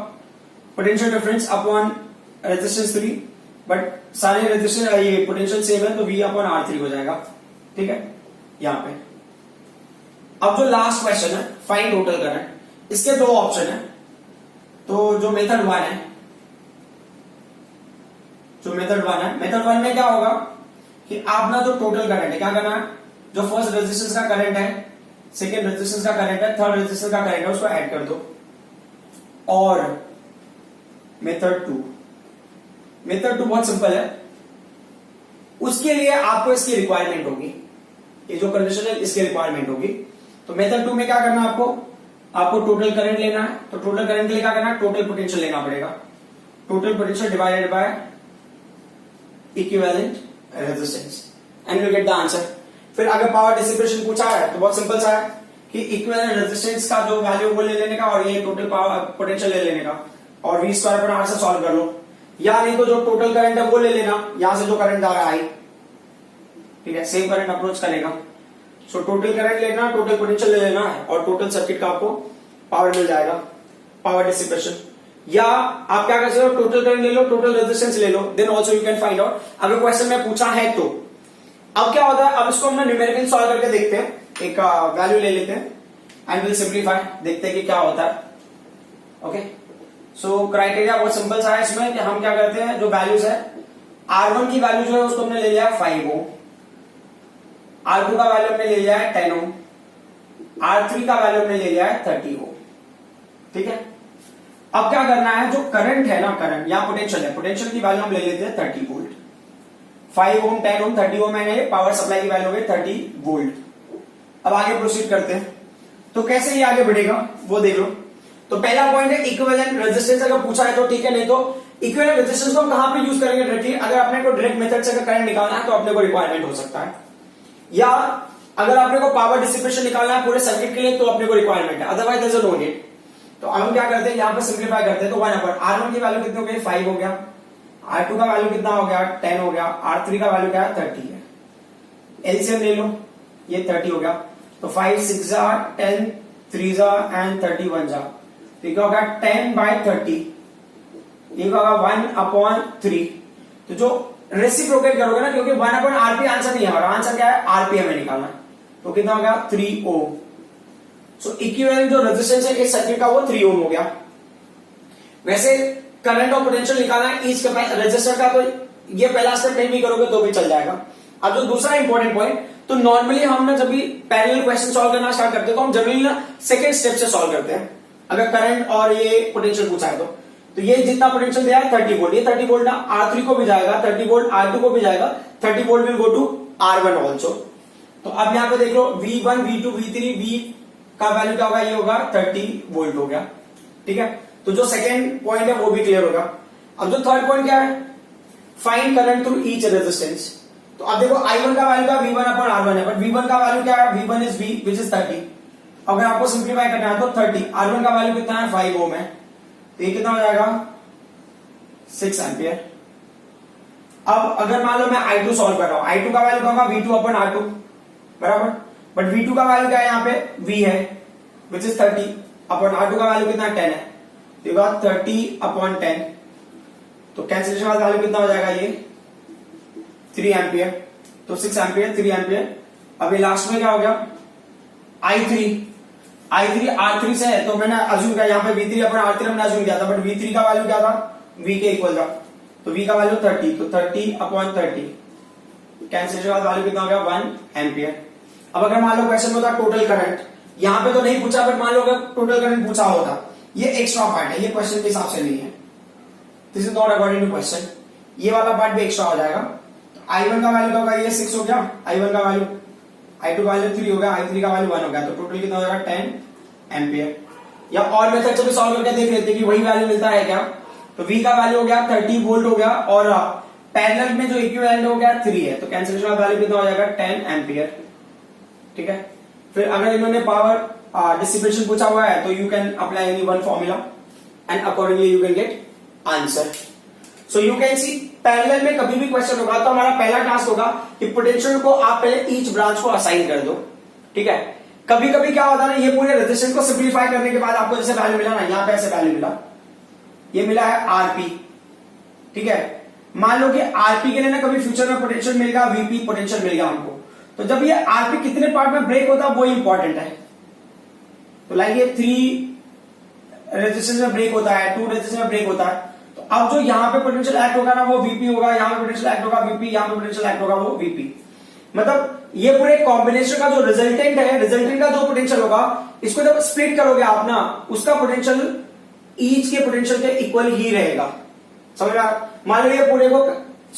potential difference upon resistance 3, but सारे रेजिस्टेंस ये पोटेंशियल सेम है तो V अपॉन R3 हो जाएगा। ठीक है, यहां पे। अब जो लास्ट क्वेश्चन है फाइंड टोटल करंट, इसके दो ऑप्शन है। तो जो मेथड वन है, मेथड वन में क्या होगा कि आप ना जो टोटल करंट है क्या करना है, जो फर्स्ट रेजिस्टेंस का करंट है, सेकेंड रेजिस्टेंस का करंट है, थर्ड रेजिस्टेंस का करंट है, उसको ऐड कर दो। और मेथड टू बहुत सिंपल है, उसके लिए आपको इसकी रिक्वायरमेंट होगी, ये जो कंडीशन है इसकी रिक्वायरमेंट होगी। तो मेथड 2 में क्या करना है आपको टोटल करंट लेना है। तो टोटल करंट के लिए क्या करना है? टोटल पोटेंशियल लेना पड़ेगा, total potential divided by equivalent resistance and you get the answer. फिर अगर पावर डिसिपेशन पूछा है तो बहुत सिंपल सा है कि इक्विवेलेंट रेजिस्टेंस का जो वैल्यू वो ले लेने का और ये टोटल पावर पोटेंशियल ले लेने का और V स्क्वायर अपॉन R से सॉल्व कर लो, या नहीं तो जो टोटल करंट है वो ले लेना, यहां से जो करंट आ रहा है I, ठीक है, सेम करंट अप्रोच करेगा। सो टोटल करंट लेना, टोटल पोटेंशियल ले लेना है और टोटल सर्किट का आपको पावर मिल जाएगा, पावर डिसिपेशन। या आप क्या कर सकते हो? टोटल करंट ले लो, टोटल रेजिस्टेंस ले लो, then also you can find out, अगर क्वेश्चन में पूछा है तो। अब क्या होता है, अब इसको हम न्यूमेरिकल सॉल्व करके देखते हैं, एक वैल्यू ले लेते हैं एंड विल सिंप्लीफाई, देखते हैं कि क्या होता है। ओके, सो क्राइटेरिया बहुत सिंपल सा है इसमें कि हम क्या करते हैं, जो वैल्यूज है R1 की वैल्यू जो है उसको हमने ले लिया 5 ओम, R2 का वैल्यू हमने ले लिया है 10 ओम, R3 का वैल्यू हमने ले लिया है 30 ओम। ठीक है, अब क्या करना है, जो करंट है ना, करंट या पोटेंशियल है, पोटेंशियल की वैल्यू हम ले लेते हैं 30 वोल्ट। 5 ओम, 10 ओम, 30 ओम है, पावर सप्लाई की वैल्यू हो गई 30 वोल्ट। अब आगे प्रोसीड करते हैं, तो कैसे ये आगे बढ़ेगा वो देख लो। तो पहला पॉइंट है इक्विवेलेंट रेजिस्टेंस, अगर पूछा है तो ठीक है, नहीं तो इक्विवेलेंट रेजिस्टेंस को हम कहां पे यूज करेंगे डायरेक्टली, अगर अपने को डायरेक्ट मेथड से करंट निकालना है तो अपने को रिक्वायरमेंट हो सकता है, या अगर आपने को पावर डिसिपेशन निकालना है पूरे सर्किट के लिए तो अपने को रिक्वायरमेंट है, otherwise there is no need. तो अब हम क्या करते हैं, यहां पर सिंप्लीफाई करते हैं। तो 1 अपॉन R1 की वैल्यू कितनी हो गई? 5 हो गया, R2 का वैल्यू कितना हो गया? 10 हो गया, R3 का वैल्यू क्या है? 30 है। एलसीएम ले लो, ये 30 हो गया, तो 5 6 जा 10 3 जा एंड 31 जा, तो क्या होगा 10/30, ये होगा 1 अपॉन 3। तो जो रेसिप्रोकेट करोगे ना, क्योंकि 1 अपॉन आरपी आंसर नहीं है, और आंसर क्या है? आरपीएम में निकालना है, तो कितना हो गया? 3 ओम। सो इक्विवेलेंट जो रेजिस्टेंस है इस सर्किट का वो 3 ओम हो गया। वैसे करंट और पोटेंशियल निकालना है ईच रेजिस्टर का, तो ये पहला स्टेप नहीं भी करोगे तो भी चल जाएगा। अब जो दूसरा इंपॉर्टेंट पॉइंट, तो नॉर्मली हम ना जब भी पैरेलल क्वेश्चन सॉल्व करना स्टार्ट करते हैं तो हम जनरली ना सेकंड स्टेप से सॉल्व करते हैं, अगर करंट और ये पोटेंशियल पूछा है तो ये जितना पोटेंशियल दिया है 30 वोल्ट, ये 30 वोल्ट ना R3 को भी जाएगा, 30 वोल्ट R2 को भी जाएगा, 30 volt will go to R1 also. तो अब यहां पे देख लो V1 V2 V3 V का वैल्यू क्या होगा? ये होगा 30 वोल्ट हो गया। ठीक है, तो जो सेकेंड पॉइंट है वो भी क्लियर होगा। अब जो थर्ड पॉइंट क्या है, find current through each resistance. तो अब देखो I1 का वैल्यू का V1 अपॉन R1 है, बट V1 का वैल्यू क्या है? V1 is V which is 30। अगर आपको सिंप्लीफाई करना है तो 30, R1 का वैल्यू कितना है? 5 ओम है, तो ये कितना हो जाएगा? 6 एम्पियर। अब अगर मान लो मैं I2 सॉल्व कर रहा हूं, I2 का वैल्यू क्या होगा? V2 अपॉन R2 बराबर, बट V2 का वैल्यू क्या है? यहाँ पे V है विच इज 30 अपॉन R2 का वैल्यू कितना? 10 है, तो 30 अपॉन 10, तो कैंसिलेशन वाला वैल्यू कितना हो जाएगा? ये 3 एम्पियर, तो 6 एम्पियर 3 एम्पियर। अभी लास्ट में क्या हो गया? I3 R3 से है, तो मैंने अज्यूम किया यहाँ पे V3 अपॉन R3 हमने अज्यूम किया था, बट V3 का वैल्यू क्या था? V के इक्वल था, तो V का वैल्यू 30, तो 30 अपॉन 30, कैंसिलेशन वाला वैल्यू कितना हो गया? 1 एम्पियर। अब अगर मान लो क्वेश्चन में होता टोटल करंट, यहां पे तो नहीं पूछा, बट मान लो अगर टोटल करंट पूछा होता ये एक्स्ट्रा पार्ट है, ये क्वेश्चन के हिसाब से नहीं है, this is not according to question, ये वाला पार्ट भी एक्स्ट्रा हो जाएगा। तो I1 का वैल्यू होगा ये 6 हो गया, I1 का वैल्यू, I2 का वैल्यू 3 हो गया, I3 का वैल्यू 1 हो गया, तो टोटल कितना हो जाएगा 10 एम्पियर। या और मेथड से भी सॉल्व करके देख लेते हैं कि वही वैल्यू मिलता है क्या। तो V का वैल्यू हो गया 30 वोल्ट हो गया, और पैरेलल में जो इक्विवेलेंट हो गया 3 है, तो कैंसिलेशन का वैल्यू कितना हो जाएगा 10 एम्पियर। ठीक है, फिर अगर इन्होंने पावर डिसिपेशन पूछा हुआ है तो you can apply any one formula and accordingly you can get answer. So you can see parallel में कभी भी क्वेश्चन होगा तो हमारा पहला टास्क होगा कि पोटेंशियल को आप पहले ईच ब्रांच को असाइन कर दो। ठीक है, कभी कभी क्या होता है ना, ये पूरे रेजिस्टेंस को सिंप्लीफाई करने के बाद आपको जैसे वैल्यू मिला ना, यहां पे ऐसे वैल्यू मिला, ये मिला है आरपी। ठीक है, मान लो कि आरपी के लिए ना कभी फ्यूचर में पोटेंशियल मिलेगा, वीपी पोटेंशियल मिलेगा हमको, तो जब ये आरपी कितने पार्ट में ब्रेक होता है वो इंपॉर्टेंट है। तो लाइक ये 3 रेजिस्टेंस में ब्रेक होता है, 2 रेजिस्टेंस में ब्रेक होता है, तो अब जो यहां पे पोटेंशियल एक्ट होगा ना वो वीपी होगा, यहां पे पोटेंशियल एक्ट होगा वीपी, यहां पे पोटेंशियल एक्ट होगा वो वीपी। मतलब ये पूरे कॉम्बिनेशन का जो रिजल्टेंट है, रिजल्टेंट का जो पोटेंशियल होगा, इसको जब स्प्लिट करोगे आप ना, उसका पोटेंशियल ईच के पोटेंशियल के इक्वल ही रहेगा। समझ रहा? मान लो ये पूरे को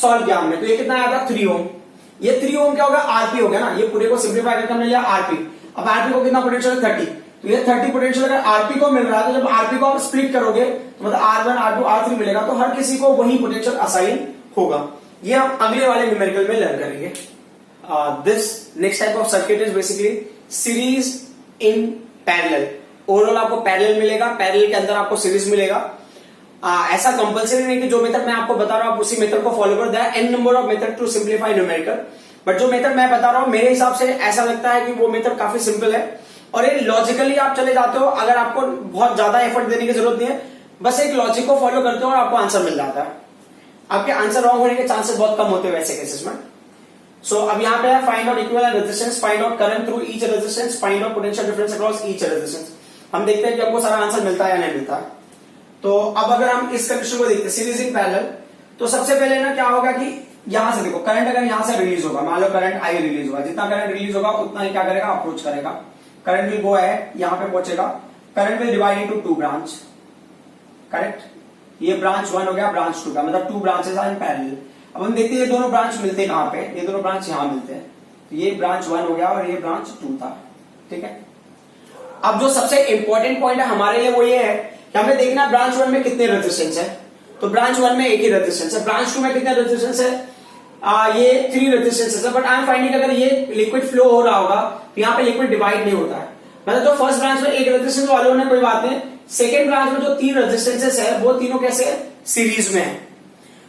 सॉल्व किया हमने, तो ये कितना आया था 3 ओम, ये 3 ओम क्या होगा आरपी हो गया ना, ये पूरे को सिंप्लीफाई करके हमने लिया आरपी। अब आरपी को कितना पोटेंशियल है 30, तो ये 30 पोटेंशियल अगर आरपी को मिल रहा है, तो जब आरपी को आप स्प्लिट करोगे तो मतलब R1 R2 R3 मिलेगा, तो हर किसी को वही पोटेंशियल असाइन होगा। ये हम अगले वाले न्यूमेरिकल में लर्न करेंगे। This next type of circuit is basically series in parallel. Overall आपको पैरेलल मिलेगा, पैरेलल के अंदर आपको सीरीज मिलेगा। ऐसा कंपल्सरी नहीं कि जो मेथड मैं आपको बता रहा हूं आप उसी मेथड को फॉलो कर, there are an number of method to simplify numerical, but जो मेथड मैं बता रहा हूं मेरे हिसाब से ऐसा लगता है कि वो मेथड काफी सिंपल है और ये लॉजिकली आप चले जाते हो। अगर आपको बहुत ज्यादा एफर्ट देने की जरूरत नहीं है, बस एक लॉजिक को फॉलो करते हो और आपको आंसर मिल जाता है। आपके आंसर रॉन्ग होने के चांसेस बहुत कम होते हैं वैसे केसेस में। सो अब यहां पे है find out equivalent resistance, find out current through each resistance, find out potential difference across each resistance. हम देखते हैं कि आपको सारा आंसर मिलता है या नहीं मिलता। तो अब अगर हम इस कंडीशन को देखते हैं सीरीज इन पैरेलल, तो सबसे पहले ना क्या होगा कि यहां से देखो करंट अगर यहां से रिलीज होगा, मान लो करंट आई रिलीज होगा, जितना करंट रिलीज होगा उतना ही क्या करेगा अप्रोच करेगा। करंट विल गो है यहां पे पहुंचेगा, current will divide into 2 branch, correct. ये ब्रांच 1 हो गया, ब्रांच 2 का मतलब 2 ब्रांचेस आर इन पैरेलल। अब हम देखते हैं ये दोनों ब्रांच मिलते हैं कहां पे, ये दोनों ब्रांच यहां मिलते हैं, तो ये ब्रांच 1 हो गया और ये ब्रांच 2 था। ठीक है, अब जो सबसे इंपॉर्टेंट पॉइंट है हमारे लिए वो ये है कि हमें देखना ब्रांच 1 में कितने रेजिस्टेंस है। तो ब्रांच 1 में एक ही रेजिस्टेंस है, ब्रांच 2 में कितने रेजिस्टेंस है, ये 3 रेजिस्टेंस है। बट आई एम फाइंडिंग अगर ये लिक्विड फ्लो हो रहा होगा तो यहाँ पे लिक्विड डिवाइड नहीं होता है, मतलब जो फर्स्ट ब्रांच में एक रेजिस्टेंस वाले होने कोई बात नहीं, सेकेंड ब्रांच में जो 3 रेजिस्टेंसेस है वो तीनों कैसे सीरीज में है।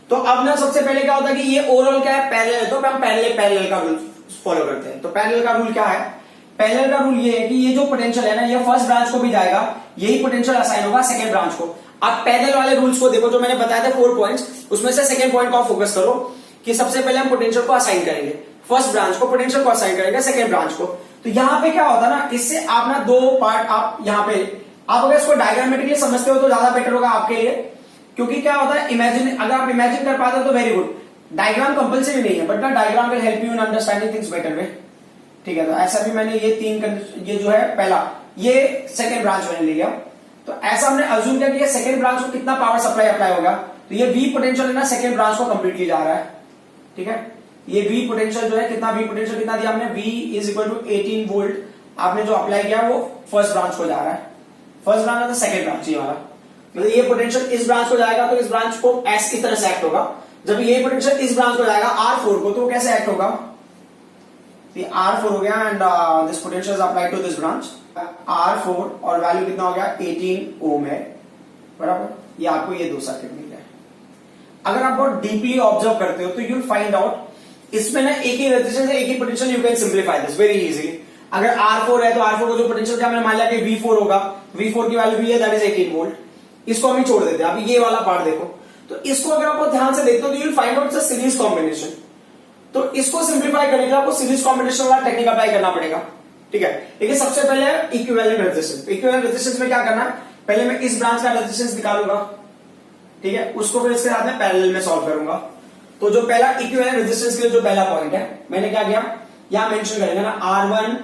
तो अब ना सबसे पहले क्या होता है कि ये ओवरऑल क्या है पैरेलल है, तो हम पैरेलल का रूल फॉलो करते हैं। तो पैरेलल का रूल क्या है, पैरेलल का रूल ये है कि ये जो पोटेंशियल है ना ये फर्स्ट ब्रांच को भी जाएगा, यही पोटेंशियल असाइन होगा सेकंड ब्रांच को। आप पैरेलल वाले रूल्स को देखो जो मैंने बताया था 4 पॉइंट्स, उसमें से सेकंड पॉइंट को आप फोकस करो कि सबसे पहले हम पोटेंशियल को असाइन करेंगे, फर्स्ट ब्रांच को पोटेंशियल को असाइन करेंगे सेकंड ब्रांच को। तो यहां पे क्या होता है ना, इससे आप ना 2 पार्ट आप यहां पे आप अगर इसको डायग्रामेटिकली समझते हो तो ज्यादा बेटर होगा आपके लिए, क्योंकि क्या होता है इमेजिन, अगर आप इमेजिन कर पाते हो तो वेरी गुड। डायग्राम कंपल्सरी नहीं है बट ना diagram will help you in understanding things better way. ठीक है, तो ऐसा भी मैंने ये 3 ये जो है पहला ये सेकंड ब्रांच मैंने लिया, तो ऐसा हमने अज्यूम किया कि ये सेकंड ब्रांच को कितना पावर सप्लाई अप्लाई होगा, तो ये V पोटेंशियल है ना सेकंड ब्रांच को कंप्लीटली जा रहा है। ठीक है, ये V पोटेंशियल जो है कितना V पोटेंशियल कितना दिया हमने, V is equal to 18 volt आपने जो अप्लाई किया वो फर्स्ट ब्रांच को जा रहा है, फर्स्ट ब्रांच मतलब सेकंड ब्रांच ये वाला, मतलब ये पोटेंशियल इस ब्रांच को जाएगा तो इस ब्रांच को ऐसी तरह से एक्ट होगा। जब ये पोटेंशियल इस ब्रांच को जाएगा R4 को, तो वो कैसे एक्ट होगा, R4 हो गया and this potential is applied to this branch R4 और वैल्यू कितना हो गया 18 ओम है, बराबर। ये आपको ये 2 सर्किट मिल गया। अगर आप बहुत डीपली ऑब्जर्व करते हो तो यू विल फाइंड आउट इसमें ना एक ही रेजिस्टेंस है, एक ही potential, you can simplify this very easily. अगर R4 है तो R4 को जो पोटेंशियल क्या मैंने मान लिया कि V4 होगा, V4 की वैल्यू भी है दैट इज 18 वोल्ट, इसको हम ही छोड़ देते हैं। अभी ये वाला पार्ट देखो, तो इसको अगर आपको ध्यान से देखते हो तो you will find out it's a series combination. तो इसको सिंप्लीफाई करने के लिए आपको सीरीज कॉम्बिनेशन वाला टेक्निक अप्लाई करना पड़ेगा। ठीक है, लेकिन सबसे पहले इक्विवेलेंट रेजिस्टेंस। इक्विवेलेंट रेजिस्टेंस में क्या करना है, पहले मैं इस ब्रांच का रेजिस्टेंस निकालूंगा, ठीक है, उसको फिर इसके साथ में पैरेलल में सॉल्व करूंगा। तो जो पहला इक्विवेलेंट रेजिस्टेंस के लिए जो पहला पॉइंट है मैंने क्या किया, यहां मेंशन करेंगे ना R1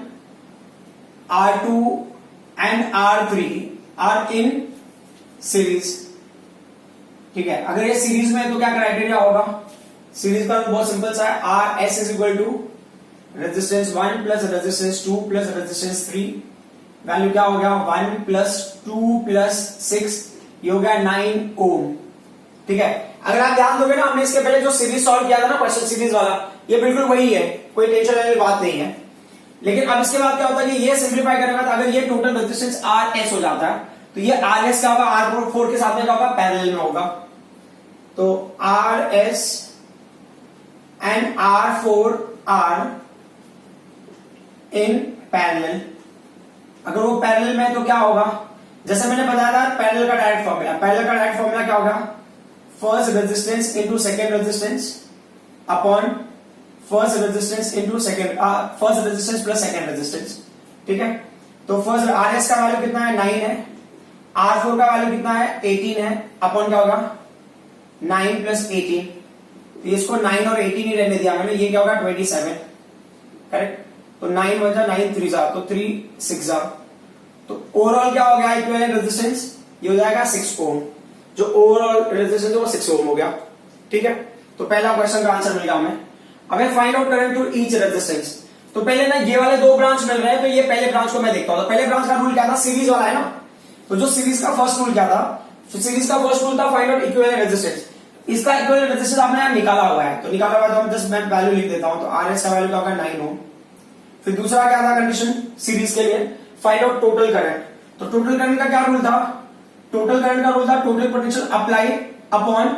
R2 and R3 are in series. ठीक है, अगर ये सीरीज में है तो क्या क्राइटेरिया होगा? सीरीज का बहुत सिंपल सा है, R S is equal to resistance 1 plus resistance 2 plus resistance 3। Value क्या हो गया? 1 प्लस 2 प्लस 6, ये हो गया 9 ओम। ठीक है, अगर आप ध्यान दोगे ना, हमने इसके पहले जो सीरीज सॉल्व किया था ना, क्वेश्चन सीरीज वाला, ये बिल्कुल वही है, कोई टेंशन वाली बात नहीं है। लेकिन अब इसके बाद क्या होता है कि ये सिंप्लीफाई करने के बाद अगर ये टोटल रेजिस्टेंस आर एस हो जाता है तो ये आर एस क्या होगा? आर फोर के साथ में क्या होगा? पैरेलल में होगा। तो R S and R four are in parallel. अगर वो पैरेलल में है तो क्या होगा? जैसे मैंने बताया था पैरेलल का डायरेक्ट फॉर्मूला, पैरेलल का डायरेक्ट फॉर्मूला क्या होगा? First resistance into second resistance upon first resistance into second, first resistance plus second resistance. ठीक है, तो फर्स्ट आर एस का वैल्यू कितना है? 9 है। आर फोर का वैल्यू कितना है? 18 है। अपॉन क्या होगा? 9 प्लस 18। तो इसको 9 और 18 ही रहने दिया मैंने, ये क्या होगा? 27। करेक्ट, तो 9 बचा, 9 3 जा, तो 3 6 जा। तो ओवरऑल क्या हो गया? इक्विवेलेंट रेजिस्टेंस ये हो जाएगा 6 ओम। जो ओवरऑल रेजिस्टेंस है वो 6 ओम हो गया। ठीक है, तो पहला क्वेश्चन का आंसर मिल गया हमें। हमें find out current to each resistance. तो पहले ना ये वाले दो ब्रांच मिल रहे हैं, तो ये पहले ब्रांच को मैं देखता हूं। तो पहले ब्रांच का रूल क्या था? सीरीज वाला है ना, तो जो सीरीज का फर्स्ट रूल क्या था? तो सीरीज का फर्स्ट रूल था फाइंड आउट इक्विवेलेंट रेजिस्टेंस। इसका इक्विवेलेंट रेजिस्टेंस आपने यहाँ निकाला हुआ है, तो निकाला हुआ है तो हम जस्ट मैं वैल्यू लिख देता हूं। तो आर एस का वैल्यू क्या होगा? 9 ओम। फिर दूसरा क्या था कंडीशन सीरीज के लिए? Find out total current. तो टोटल करंट का क्या रूल था? टोटल करंट का रूल था total potential applied upon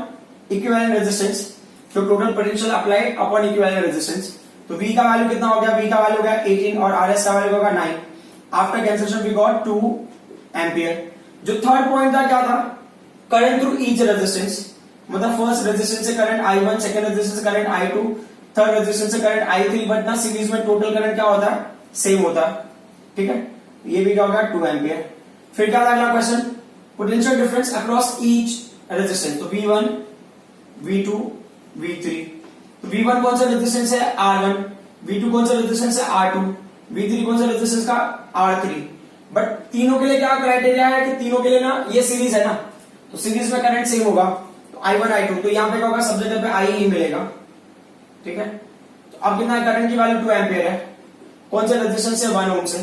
equivalent resistance. तो total potential applied upon equivalent resistance. तो V का वैल्यू कितना हो गया? V का वैल्यू हो गया 18 और RS का वैल्यू होगा 9। After cancellation we got 2 ampere. जो थर्ड पॉइंट था क्या था? Current through each resistance. मतलब फर्स्ट रेजिस्टेंस से करंट I1, सेकंड रेजिस्टेंस से करंट I2, थर्ड रेजिस्टेंस से करंट I3, बट ना सीरीज में टोटल करंट क्या होता है? सेम होता है। ठीक है, ये भी क्या होगा? 2 एम्पियर। फिर क्या था अगला question? Potential difference across each resistance. तो V1, V2, V3। तो V1 कौन सा रेजिस्टेंस है? R1। V2 कौन सा रेजिस्टेंस है? R2। V3 कौन सा रेजिस्टेंस का? R3। बट तीनों के लिए क्या क्राइटेरिया है कि तीनों के लिए ना ये सीरीज है ना, तो सीरीज में करंट सेम होगा। तो I1 I2, तो यहां पे क्या होगा? सब जगह पे I ही मिलेगा। ठीक है, तो अब कितना है? करंट की वैल्यू 2 एम्पियर है। कौन से रेजिस्टेंस से? 1 ओम से।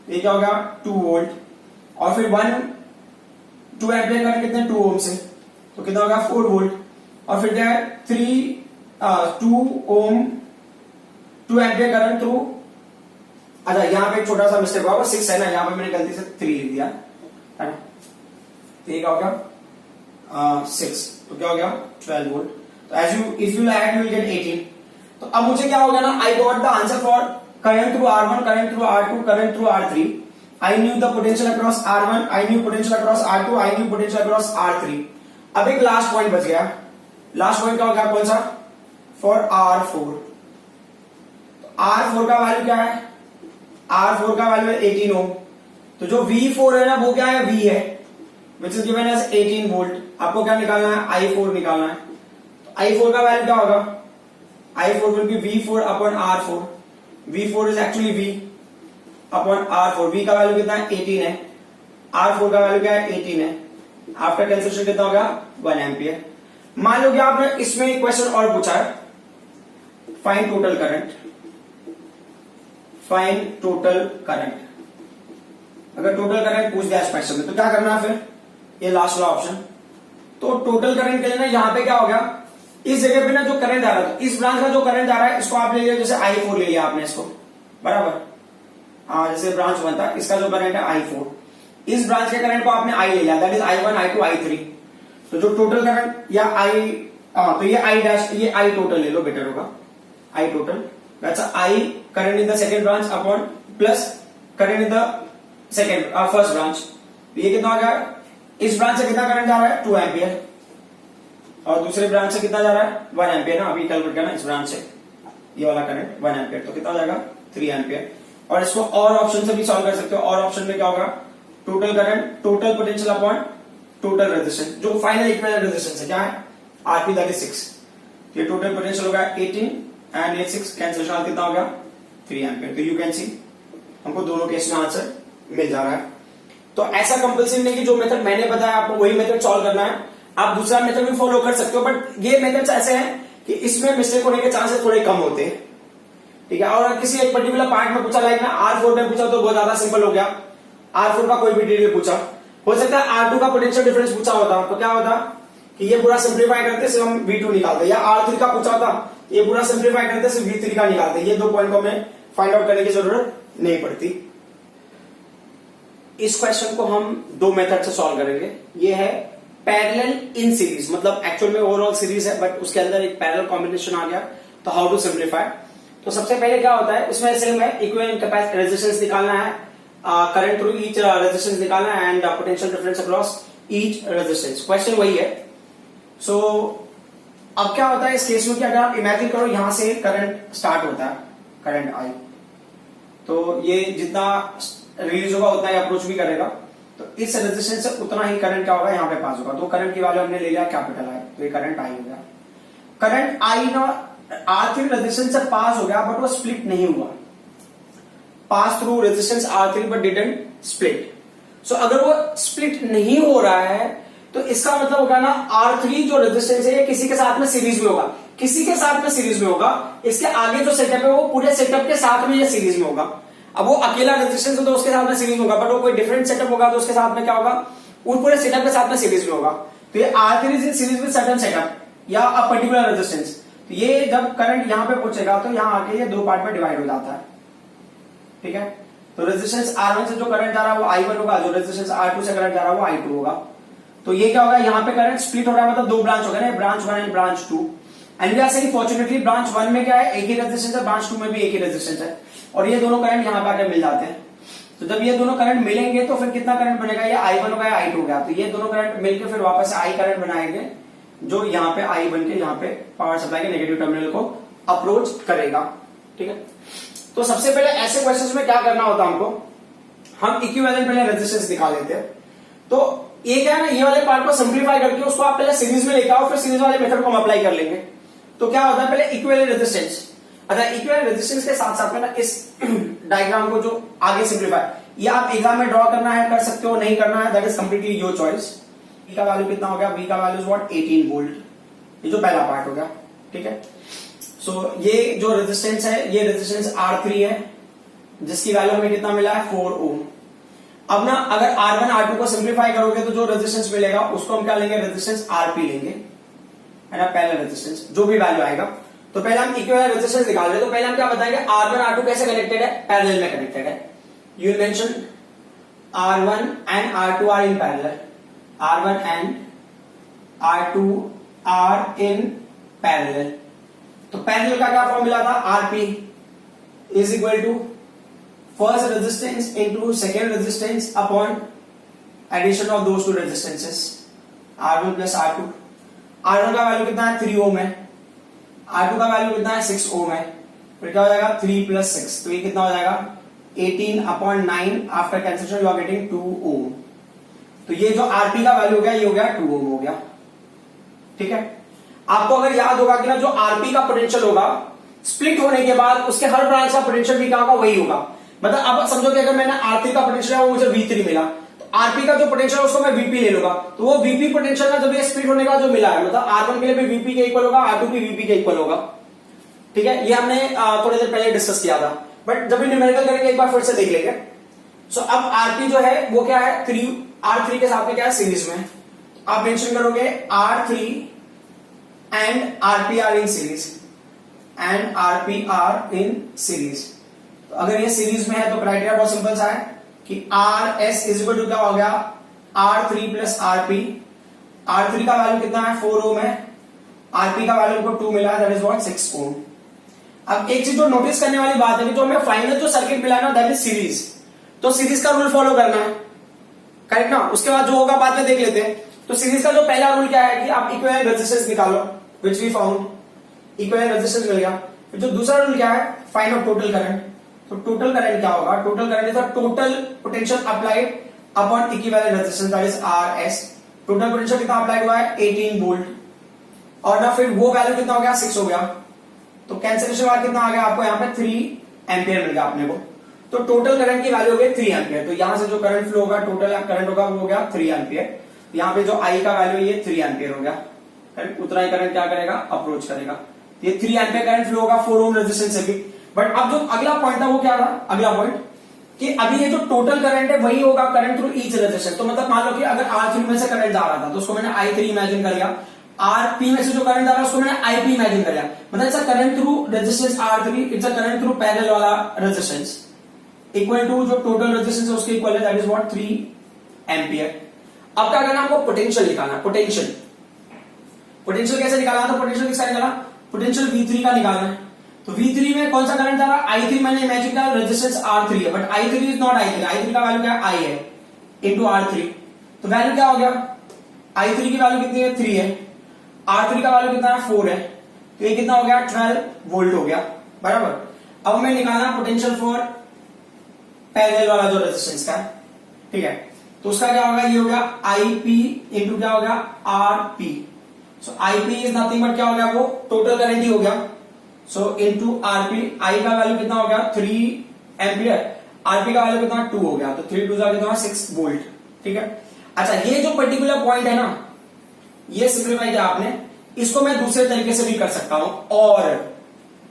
ये क्या होगा? 2 वोल्ट। और फिर 2 एम्पियर करंट कितने? 2 ओम से, तो कितना होगा? 4 वोल्ट। और फिर क्या है? 2 ओम 2 एम्पियर करंट थ्रू, अच्छा यहां पे एक छोटा सा मिस्टेक हुआ, 6 है ना, यहां पे मैंने गलती से 3 लिख दिया है ना। ये क्या हो गया? 6, तो क्या हो गया? 12 वोल्ट। तो as you if you add you will get 18। तो अब मुझे क्या हो गया ना? I got the answer for current through R1, current through R2, current through R3। I knew the potential across R1, I knew potential across R2, I knew potential across R3। अब एक last point बच गया। Last point क्या हो गया? कौन सा? For R4। तो R4 का वैल्यू क्या है? R4 का वैल्यू है 18 ओम। तो जो V4 है ना वो क्या है? V है, which is given as 18 volt. आपको क्या निकालना है? I4 निकालना है। तो I4 का वैल्यू क्या होगा? I4 will be V4 upon R4। V4 is actually V upon R4। V का वैल्यू कितना है? 18 है। R4 का वैल्यू क्या है? 18 है। आफ्टर कैंसिलेशन कितना होगा? 1 एम्पियर। मान लो कि आपने इसमें एक क्वेश्चन और पूछा है, find total current. Find total current. अगर टोटल करंट पूछ दिया इस क्वेश्चन में तो क्या करना है फिर? ये लास्ट वाला ऑप्शन। तो टोटल करंट के लिए ना यहां पे क्या हो गया? इस जगह पे ना जो करंट जा रहा है, इस ब्रांच का जो करंट जा रहा है इसको आप ले लिया, जैसे I4 ले लिया आपने इसको, बराबर। हाँ, जैसे ब्रांच बनता है, इसका जो करंट है I4, इस ब्रांच के करंट को आपने I ले लिया, that is I1, I2, I3। तो जो टोटल करंट या तो ये I डैश, ये I टोटल ले लो, बेटर होगा। I total that's I current in the second branch upon plus current in the second first branch. ये कितना हो गया? इस ब्रांच से कितना करंट जा रहा है? 2 एम्पियर। और दूसरे ब्रांच से कितना जा रहा है? 1 एम्पियर ना, अभी कैलकुलेट करना इस ब्रांच से ये वाला करंट 1 एम्पियर, तो कितना हो जाएगा? 3 एम्पियर। और इसको और ऑप्शन से भी सॉल्व कर सकते हो। और ऑप्शन में क्या होगा? Total current, total potential upon total resistance. जो फाइनल इक्विवेलेंट रेजिस्टेंस है क्या है? RP that is 6। ये टोटल पोटेंशियल होगा 18 एंड ये 6 कैंसिलेशन कितना होगा? 3 एम्पियर। तो यू कैन सी हमको दोनों केस में आंसर मिल जा रहा है। तो ऐसा कंपल्सरी नहीं कि जो मेथड मैंने बताया आपको वही मेथड सॉल्व करना है, आप दूसरा मेथड भी फॉलो कर सकते हो, बट ये मेथड्स ऐसे हैं कि इसमें मिस्टेक होने के चांसेस थोड़े कम होते हैं, ठीक है। और किसी एक पर्टिकुलर पार्ट में पूछा, लाइक ना R4 में पूछा तो बहुत ज्यादा सिंपल हो गया, R4 का कोई भी डिटेल पूछा, हो सकता है R2 का पोटेंशियल डिफरेंस पूछा होता तो क्या होता कि ये पूरा सिंप्लीफाई करते सिर्फ हम V2 निकालते, या R3 का पूछा था ये पूरा सिंप्लीफाई करते सिर्फ V3 का निकालते, ये 2 पॉइंट को हमें फाइंड आउट करने की जरूरत नहीं पड़ती। इस क्वेश्चन को हम 2 मेथड से सॉल्व करेंगे। ये है पैरेलल इन सीरीज, मतलब एक्चुअल में ओवरऑल सीरीज है बट उसके अंदर एक पैरेलल कॉम्बिनेशन आ गया, तो हाउ टू सिंप्लीफाई। तो सबसे पहले क्या होता है, उसमें सेम है, इक्विवेलेंट कैपेसिटी रेजिस्टेंस निकालना है, करंट थ्रू ईच रेजिस्टेंस निकालना है and potential difference across each resistance, question वही है। सो अब क्या होता है इस केस में कि अगर आप इमेजिन करो यहां से करंट स्टार्ट होता है, करंट आई, तो ये जितना रिलीज होगा उतना ही अप्रोच भी करेगा, तो इस रेजिस्टेंस से उतना ही करंट क्या होगा यहाँ पे पास होगा, तो करंट की वैल्यू हमने ले लिया कैपिटल आई, तो ये करंट आई हो गया। करंट आई ना R3 रेजिस्टेंस से पास हो गया बट वो स्प्लिट नहीं हुआ, pass through resistance R3 but didn't split. So अगर वो स्प्लिट नहीं हो रहा है तो इसका मतलब होगा ना R3 जो रेजिस्टेंस है ये किसी के साथ में सीरीज में होगा, किसी के साथ में सीरीज में होगा, इसके आगे जो सेटअप है वो पूरे सेटअप के साथ में ये सीरीज में होगा। अब वो अकेला रेजिस्टेंस हो तो उसके साथ में सीरीज होगा, बट वो कोई डिफरेंट सेटअप होगा तो उसके साथ में क्या होगा, वो पूरे सेटअप के साथ में सीरीज में होगा। तो ये R3 is in series with certain setup या अ पर्टिकुलर रेजिस्टेंस, तो ये जब करंट यहां पे पहुंचेगा तो यहां आके ये 2 पार्ट में डिवाइड हो जाता है, ठीक है। तो रेजिस्टेंस R1 से जो करंट जा रहा है वो I1 होगा, जो रेजिस्टेंस R2 से करंट जा रहा है वो I2 होगा। तो ये क्या होगा, यहाँ पे करंट स्प्लिट हो रहा है, मतलब 2 ब्रांच हो गए ना, branch 1 and branch 2, and we are saying fortunately branch 1 में क्या है, एक ही रेजिस्टेंस है, ब्रांच 2 में भी एक ही रेजिस्टेंस है, और ये दोनों करंट यहाँ पे आकर मिल जाते हैं। तो जब ये दोनों करंट मिलेंगे तो फिर कितना करंट बनेगा, ये I1 होगा या I2 होगा, तो ये दोनों करंट मिलकर फिर वापस I करंट बनाएंगे, जो यहाँ पे I बन के यहाँ पे पावर सप्लाई के नेगेटिव टर्मिनल को अप्रोच करेगा, ठीक है। तो सबसे पहले ऐसे क्वेश्चंस में क्या करना होता है हमको, हम इक्विवेलेंट पहले रेजिस्टेंस निकाल लेते हैं। तो ये क्या है ना, ये वाले पार्ट को सिंप्लीफाई करके उसको आप पहले सीरीज में लेके आओ, फिर सीरीज वाले मेथड को हम अप्लाई कर लेंगे। तो क्या होता है, पहले इक्विवेलेंट रेजिस्टेंस, अच्छा इक्विवेलेंट रेजिस्टेंस के साथ साथ में ना इस डायग्राम को जो आगे सिंप्लीफाई, ये आप एग्जाम में ड्रॉ करना है कर सकते हो, नहीं करना है that is completely your choice. V का वैल्यू कितना हो गया, V का वैल्यू इज व्हाट 18 वोल्ट, ये जो पहला पार्ट हो गया, ठीक है। सो ये जो रेजिस्टेंस है ये रेजिस्टेंस R3 है, जिसकी वैल्यू हमें कितना मिला है 4 ओम। अब ना अगर R1 R2 को सिंप्लीफाई करोगे तो जो रेजिस्टेंस मिलेगा उसको हम क्या लेंगे, रेजिस्टेंस RP लेंगे, है ना, पैरेलल रेजिस्टेंस, जो भी वैल्यू आएगा। तो पहले हम इक्विवेलेंट रेजिस्टेंस निकाल रहे हैं, तो पहले हम क्या बताएंगे, R1 R2 कैसे कनेक्टेड है, पैरेलल में कनेक्टेड है। You mention R1 and R2 are in parallel, R1 and R2 are in parallel. तो पैरेलल का क्या फॉर्मूला था, RP is equal to first resistance into second resistance upon addition of those two resistances, R1 plus R2। R1 का value कितना है 3 ओम है, R2 का value कितना है 6 ओम है, फिर क्या हो जाएगा 3 प्लस 6, तो ये कितना हो जाएगा 18 upon 9, after cancellation you are getting 2 ohm. तो ये जो RP का वैल्यू हो गया ये हो गया 2 ओम हो गया, ठीक है। आपको अगर याद होगा कि ना जो RP का पोटेंशियल होगा स्प्लिट होने के बाद उसके हर ब्रांच का पोटेंशियल भी क्या होगा, वही होगा। मतलब अब समझो कि अगर मैंने R3 का पोटेंशियल है वो मुझे V3 मिला, तो RP का जो पोटेंशियल है उसको मैं VP ले लूंगा, तो वो VP पोटेंशियल ना जब ये स्प्लिट होने का जो मिला है, मतलब R1 के लिए भी VP के इक्वल होगा, R2 भी VP के इक्वल होगा, ठीक है। ये हमने थोड़ी देर पहले डिस्कस किया था, बट जब भी न्यूमेरिकल करेंगे एक बार फिर से देख लेंगे। सो अब RP जो है वो क्या है, R3 के साथ में क्या है, सीरीज में। आप मेंशन करोगे R3 and RP are in series, and RP are in series. तो अगर ये सीरीज में है तो क्राइटेरिया बहुत सिंपल सा है कि RS इज इक्वल टू क्या हो गया, R3 प्लस RP। R3 का वैल्यू कितना है 4 ओम है, RP का वैल्यू को 2 मिला है, दैट इज व्हाट 6 ओम। अब एक चीज जो नोटिस करने वाली बात है कि जो हमें फाइनल जो सर्किट मिला है ना दैट इज सीरीज, तो सीरीज का रूल फॉलो करना है, करेक्ट ना। उसके बाद जो होगा बाद में देख लेते हैं। तो सीरीज का जो पहला रूल क्या है कि आप इक्विवेलेंट रेजिस्टेंस निकालो, which we found, equivalent resistance मिल गया। फिर जो दूसरा रूल क्या है, फाइंड आउट टोटल करंट। तो टोटल करंट क्या होगा, total current is the total potential applied upon equivalent resistance that is RS। Total potential कितना अप्लाइड हुआ है 18 वोल्ट, और ना फिर वो वैल्यू कितना हो गया 6 हो गया, तो कैंसिलेशन वाला कितना आ गया आपको यहाँ पे 3 एम्पियर मिल गया अपने को। तो टोटल करंट की वैल्यू हो गई 3 एम्पियर। तो यहां से जो करंट फ्लो होगा, टोटल करंट होगा वो हो गया 3 एम्पियर। यहाँ पे जो आई का वैल्यू ये 3 एम्पियर हो गया, उतना ही करंट क्या करेगा, अप्रोच करेगा। ये 3 एम्पियर करंट फ्लो होगा 4 ओम रेजिस्टेंस से भी। बट अब जो अगला पॉइंट था वो क्या था, अगला पॉइंट कि अभी ये जो टोटल करंट है वही होगा करंट थ्रू ईच रेजिस्टेंस। तो मतलब मान लो कि अगर R3 में से करंट जा रहा था तो उसको मैंने I3 इमेजिन कर लिया, RP में से जो करंट जा रहा है उसको मैंने IP इमेजिन कर लिया। मतलब it's a current through resistance R3, it's a current through parallel वाला रेजिस्टेंस इक्वल टू जो टोटल रेजिस्टेंस है उसके इक्वल है, दैट इज व्हाट 3 एम्पियर। अब क्या करना, हमको पोटेंशियल निकालना। पोटेंशियल कैसे निकालना, तो पोटेंशियल किसका निकाला, पोटेंशियल V3 का निकालना है। तो V3 में कौन सा करंट जा रहा है, I3 मैंने इमेजिन किया रेजिस्टेंस R3 है, but I3 is not I3, I3 का वैल्यू क्या है, I है इंटू R3। तो वैल्यू क्या हो गया, I3 की वैल्यू कितनी है, 3 है, R3 का वैल्यू कितना है, 4 है। तो ये कितना हो गया, 12 वोल्ट हो गया, बराबर। अब हमें निकालना पोटेंशियल फॉर पैरेलल वाला जो रेजिस्टेंस का है, ठीक है। तो उसका क्या होगा, ये हो गया IP इंटू क्या हो गया, RP। So IP is nothing but क्या हो गया, वो टोटल करंट ही हो गया। सो इनटू RP, I का वैल्यू कितना हो गया 3 एम्पियर, RP का वैल्यू कितना 2 हो गया, तो 3 2 कितना 6 वोल्ट, ठीक है। अच्छा, ये जो पर्टिकुलर पॉइंट है ना, ये सिंप्लीफाई किया आपने, इसको मैं दूसरे तरीके से भी कर सकता हूं।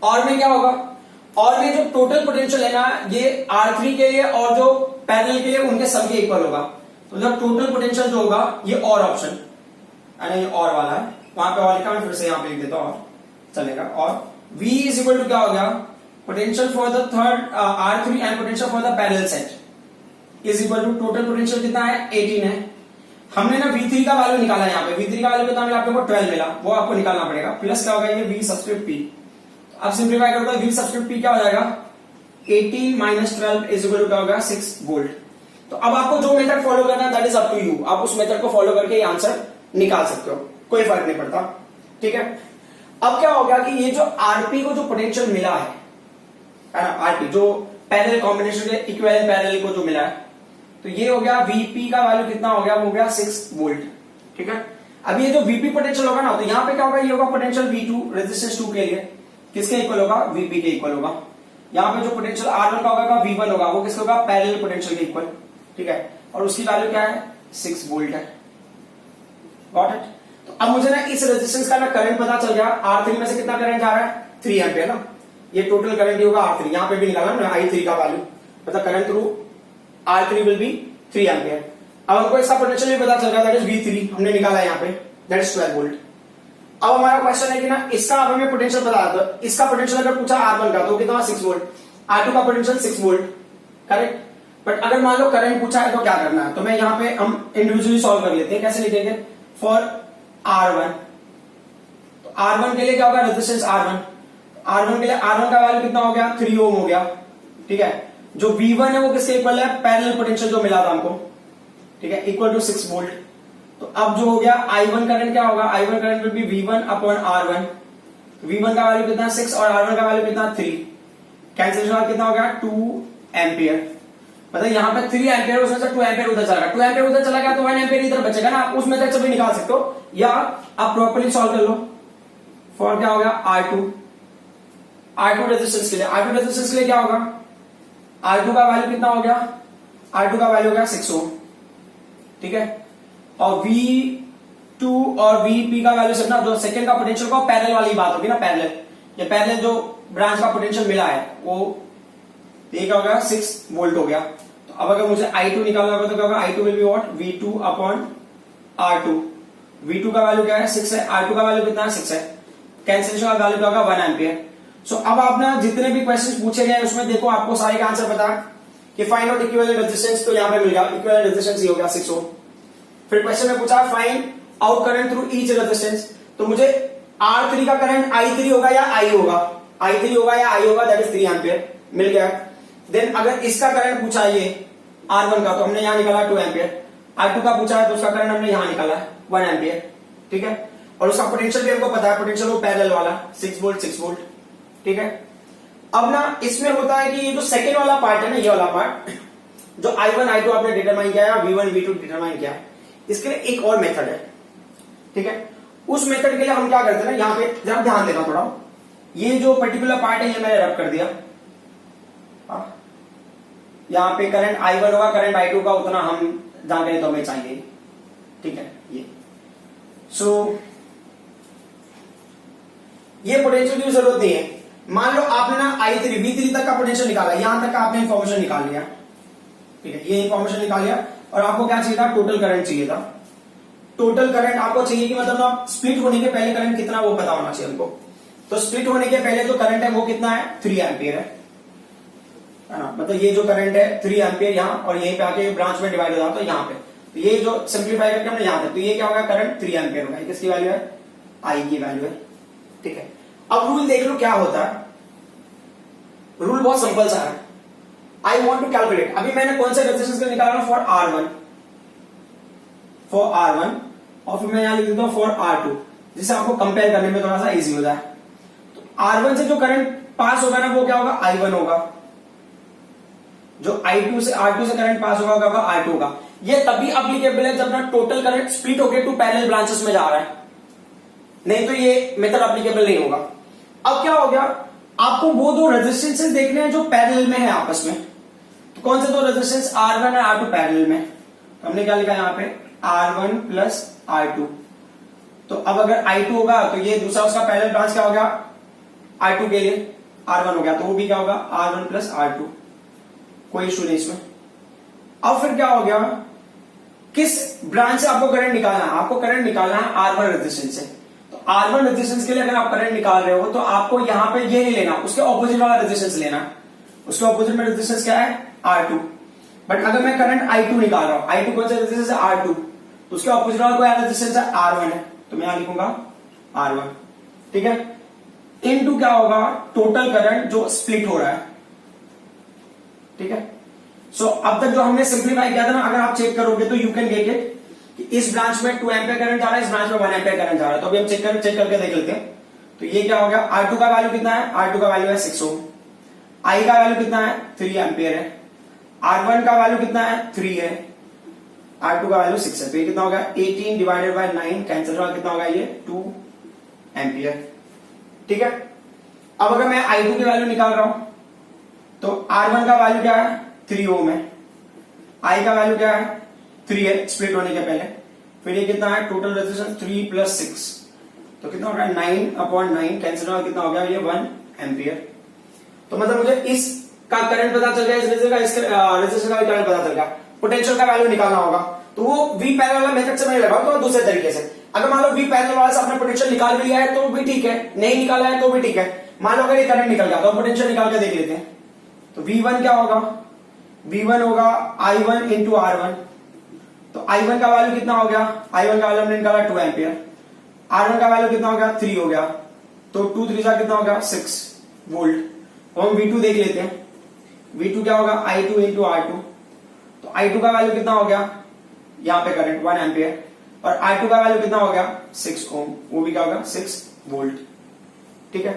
और में क्या होगा, और में जो टोटल पोटेंशियल है ना, ये R3 के लिए और जो पैरेलल के लिए उनके सब के इक्वल होगा। तो जब टोटल पोटेंशियल जो होगा, ये और ऑप्शन ये और वाला है, वहां पे और लिखा, मैं फिर से यहां पे लिख देता हूं, और चलेगा। और V इज इक्वल टू क्या हो गया, potential for the third R3 and potential for the parallel set is equal to total potential कितना है, 18 है। हमने ना V3 का वैल्यू निकाला यहाँ पे, V3 का वैल्यू कितना मिला आपको, 12 मिला, वो आपको निकालना पड़ेगा। प्लस क्या होगा, ये V सब्सक्रिप्ट P। अब सिंप्लीफाई करोगे, V सब्सक्रिप्ट P क्या हो जाएगा, 18 माइनस 12 इज इक्वल टू क्या होगा, 6 वोल्ट। तो अब आपको जो मेथड फॉलो करना है that is up to you, आप उस मेथड को फॉलो करके ये आंसर निकाल सकते हो, कोई फर्क नहीं पड़ता, ठीक है। अब क्या हो गया कि ये जो RP को जो पोटेंशियल मिला है ना, RP जो पैरेलल कॉम्बिनेशन के इक्विवेलेंट पैरेलल को जो मिला है, तो ये हो गया VP का वैल्यू कितना हो गया, वो हो गया 6 वोल्ट, ठीक है। अब ये जो VP पोटेंशियल होगा ना, तो यहां पे क्या होगा, ये होगा पोटेंशियल V2 रेजिस्टेंस 2 के लिए, किसके इक्वल होगा, VP के इक्वल होगा। यहाँ पे जो पोटेंशियल R1 का होगा, V1 होगा, वो किसका होगा, पैरेलल पोटेंशियल के इक्वल, ठीक है। और उसकी वैल्यू क्या है, 6 वोल्ट है, गॉट इट। तो अब मुझे ना इस रेजिस्टेंस का ना करंट पता चल गया, R3 में से कितना करंट जा रहा है, 3 एम्पियर ना, ये टोटल करंट ही होगा R3। यहाँ पे भी निकाला ना I3 का वैल्यू, मतलब current through R3 will be 3 ampere. अब हमको इसका पोटेंशियल भी पता चल गया, दैट इज V3 हमने निकाला यहाँ पे, दैट इज 12 वोल्ट। अब हमारा क्वेश्चन है कि ना इसका अब हमें पोटेंशियल पता है, तो इसका पोटेंशियल अगर पूछा R1 का तो कितना 6 वोल्ट, R2 का पोटेंशियल 6 वोल्ट, करेक्ट। बट अगर मान लो करंट पूछा है तो क्या करना है, तो मैं यहाँ पे हम इंडिविजुअली सॉल्व कर लेते हैं। कैसे लिखेंगे, फॉर R1, तो R1 के लिए क्या होगा, रेजिस्टेंस R1 के लिए R1 का वैल्यू कितना हो गया, 3 ओम हो गया, ठीक है। जो V1 है वो किसके इक्वल है, पैरेलल पोटेंशियल जो मिला था हमको, ठीक है, इक्वल टू 6 वोल्ट। तो अब जो हो गया I1 करंट क्या होगा, I1 current will be V1 upon R1। V1 का वैल्यू कितना 6 और R1 का वैल्यू कितना 3, कैंसिलेशन कितना हो गया 2 एम्पियर। मतलब यहाँ पे 3 एम्पियर, उसमें से 2 एम्पियर उधर चला गया, 2 एम्पियर उधर चला गया तो 1 एम्पियर इधर बचेगा ना, आप उस मेथड से भी निकाल सकते हो, या आप प्रॉपर्ली सॉल्व कर लो। फॉर क्या हो गया R2 रेजिस्टेंस के लिए, R2 रेजिस्टेंस के लिए क्या होगा, R2 का वैल्यू कितना हो गया, R2 का वैल्यू हो गया 6 ओम, ठीक है। और V2 और VP का वैल्यू सब ना, जो सेकंड का पोटेंशियल का पैरेलल वाली बात होगी ना, पैरेलल, ये पैरेलल जो ब्रांच का पोटेंशियल मिला है वो ये क्या हो गया 6 वोल्ट हो गया। तो अब अगर मुझे I2 निकालना होगा तो क्या होगा, I2 will be what, V2 upon R2। V2 का वैल्यू क्या है 6 है, R2 का वैल्यू कितना है 6 है, कैंसिलेशन का वैल्यू क्या होगा 1 एम्पियर। सो अब आप ना जितने भी क्वेश्चंस पूछे गए उसमें देखो आपको सारे का आंसर पता है कि फाइंड आउट इक्विवेलेंट रेजिस्टेंस, तो यहां पे मिल गया इक्विवेलेंट रेजिस्टेंस ही हो गया 6 ओम। फिर क्वेश्चन में पूछा find out current through each resistance, तो मुझे R3 का करंट I3 होगा या I होगा, I3 होगा या I होगा, दैट इज 3 एम्पियर, मिल गया। देन अगर इसका करंट पूछा ये R1 का, तो हमने यहां निकाला 2 एम्पियर, R2 का पूछा है तो उसका करंट हमने यहां निकाला 1 एम्पियर, ठीक है। और उसका पोटेंशियल भी हमको पता है, पोटेंशियल वो पैरेलल वाला 6 वोल्ट, ठीक है। अब ना इसमें होता है कि ये जो सेकेंड वाला पार्ट है ना, ये वाला पार्ट जो I1 I2 आपने डिटरमाइन किया है, V1 V2 डिटरमाइन किया है, इसके लिए एक और मेथड है, ठीक है। उस मेथड के लिए हम क्या करते हैं ना, यहां पे जरा ध्यान देना थोड़ा, ये जो पर्टिकुलर पार्ट है ये मैंने रब कर दिया, यहाँ पे करंट I1 होगा, करंट I2 का उतना हम जानते हैं तो हमें चाहिए, ठीक है। ये ये पोटेंशियल की जरूरत नहीं है। मान लो आपने ना I3 V3 तक का पोटेंशियल निकाला, यहां तक का आपने इंफॉर्मेशन निकाल लिया, ठीक है, ये इंफॉर्मेशन निकाल लिया और आपको क्या चाहिए था, टोटल करंट चाहिए था। टोटल करंट आपको चाहिए कि मतलब ना स्प्लिट होने के पहले करंट कितना वो पता होना चाहिए हमको। तो स्प्लिट होने के पहले जो करंट है वो कितना है, 3 एम्पियर है ना, मतलब ये जो करंट है 3 एम्पियर यहाँ, और यहीं पे आके ब्रांच में डिवाइड हो जाता है यहाँ पे, तो ये जो सिंप्लीफाई करके हमने यहाँ तक, तो ये क्या होगा, करंट 3 एम्पियर होगा। किसकी वैल्यू है, आई की वैल्यू है, ठीक है। अब रूल देख लो क्या होता है, रूल बहुत सिंपल सा है। आई वॉन्ट टू कैलकुलेट, अभी मैंने कौन से रेजिस्टेंस का निकाला, फॉर R1, और फिर मैं यहां लिख देता हूं फॉर R2, जिससे आपको कंपेयर करने में थोड़ा सा इजी हो जाए। तो R1 से जो करंट पास होगा ना वो क्या होगा, I1 होगा, जो I2 से R2 से करंट पास होगा होगा R2 होगा। ये तभी अप्लीकेबल है जब ना टोटल करंट स्प्लिट होकर 2 पैरेलल ब्रांचेस में जा रहा है, नहीं तो ये मेथड अप्लीकेबल नहीं होगा। अब क्या हो गया, आपको वो दो रेजिस्टेंसेस देखने हैं जो पैरेलल में है आपस में। तो कौन से दो रेजिस्टेंस, R1 और R2 पैरेलल में, तो हमने क्या लिखा यहाँ पे, R1 प्लस R2। तो अब अगर I2 होगा तो ये दूसरा उसका पैरेलल ब्रांच क्या हो गया, I2 के लिए R1 हो गया, तो वो भी क्या होगा, R1 प्लस R2, कोई इशू नहीं इसमें। अब फिर क्या हो गया, किस ब्रांच से आपको करंट निकालना है, आपको करंट निकालना है R1 रेजिस्टेंस से। तो R1 रेजिस्टेंस के लिए अगर आप करंट निकाल रहे हो तो आपको यहां पे ये नहीं लेना, उसके ऑपोजिट वाला रेजिस्टेंस लेना। उसके ऑपोजिट में रेजिस्टेंस क्या है, R2। बट अगर मैं करंट I2 निकाल रहा हूं, I2 कौन सा रेजिस्टेंस है, R2, तो उसके ऑपोजिट वाला कोई रेजिस्टेंस है, R1 है, तो मैं यहां लिखूंगा R1, ठीक है। इनटू क्या होगा, टोटल करंट जो स्प्लिट हो रहा है, ठीक है। सो अब तक जो हमने सिंप्लीफाई किया था ना, अगर आप चेक करोगे तो यू कैन गेट इट कि इस ब्रांच में 2 एम्पियर करंट जा रहा है, इस ब्रांच में 1 एम्पियर करंट जा रहा है। तो अभी हम चेक करके देख लेते हैं। तो ये क्या हो गया, R2 का वैल्यू कितना है, R2 का वैल्यू है 6 ओम, I का वैल्यू कितना है, 3 एम्पियर है, R1 का वैल्यू कितना है, 3 है, R2 का वैल्यू 6 है। तो ये कितना होगा, 18 डिवाइडेड बाय 9 कैंसिल होगा, कितना होगा ये 2 एम्पियर, ठीक है। अब अगर मैं I2 की वैल्यू निकाल रहा हूं तो R1 का वैल्यू क्या है, 3 ओम है, I का वैल्यू क्या है, 3 है स्प्लिट होने के पहले, फिर ये कितना है, टोटल रेजिस्टेंस 3 प्लस 6, तो कितना होगा 9/9 कैंसिल होगा, कितना हो गया ये 1 एम्पियर। तो मतलब मुझे इसका करंट पता चल गया, इस रेजिस्टेंस का भी करंट पता चल गया, पोटेंशियल का वैल्यू निकालना होगा। तो वो V पैरेलल वाला मेथड से मैं लगाऊं तो दूसरे तरीके से, अगर मान लो V पैरेलल वाला से आपने पोटेंशियल निकाल लिया है तो भी ठीक है, नहीं निकाला है तो भी ठीक है। मान लो अगर ये करंट निकल गया तो पोटेंशियल निकाल के देख लेते हैं। तो V1 क्या होगा, V1 होगा I1 इंटू R1। तो I1 का वैल्यू कितना हो गया, I1 का वैल्यू हमने निकाला 2 एम्पियर, R1 का वैल्यू कितना हो गया, 3 हो गया, तो 2 3 जा कितना हो गया, 6 वोल्ट। तो हम V2 देख लेते हैं, V2 क्या होगा, I2 इंटू R2। तो I2 का वैल्यू कितना हो गया, यहां पे करंट 1 एम्पियर, और I2 का वैल्यू कितना हो गया, 6 ओम, वो भी क्या होगा 6 वोल्ट, ठीक है।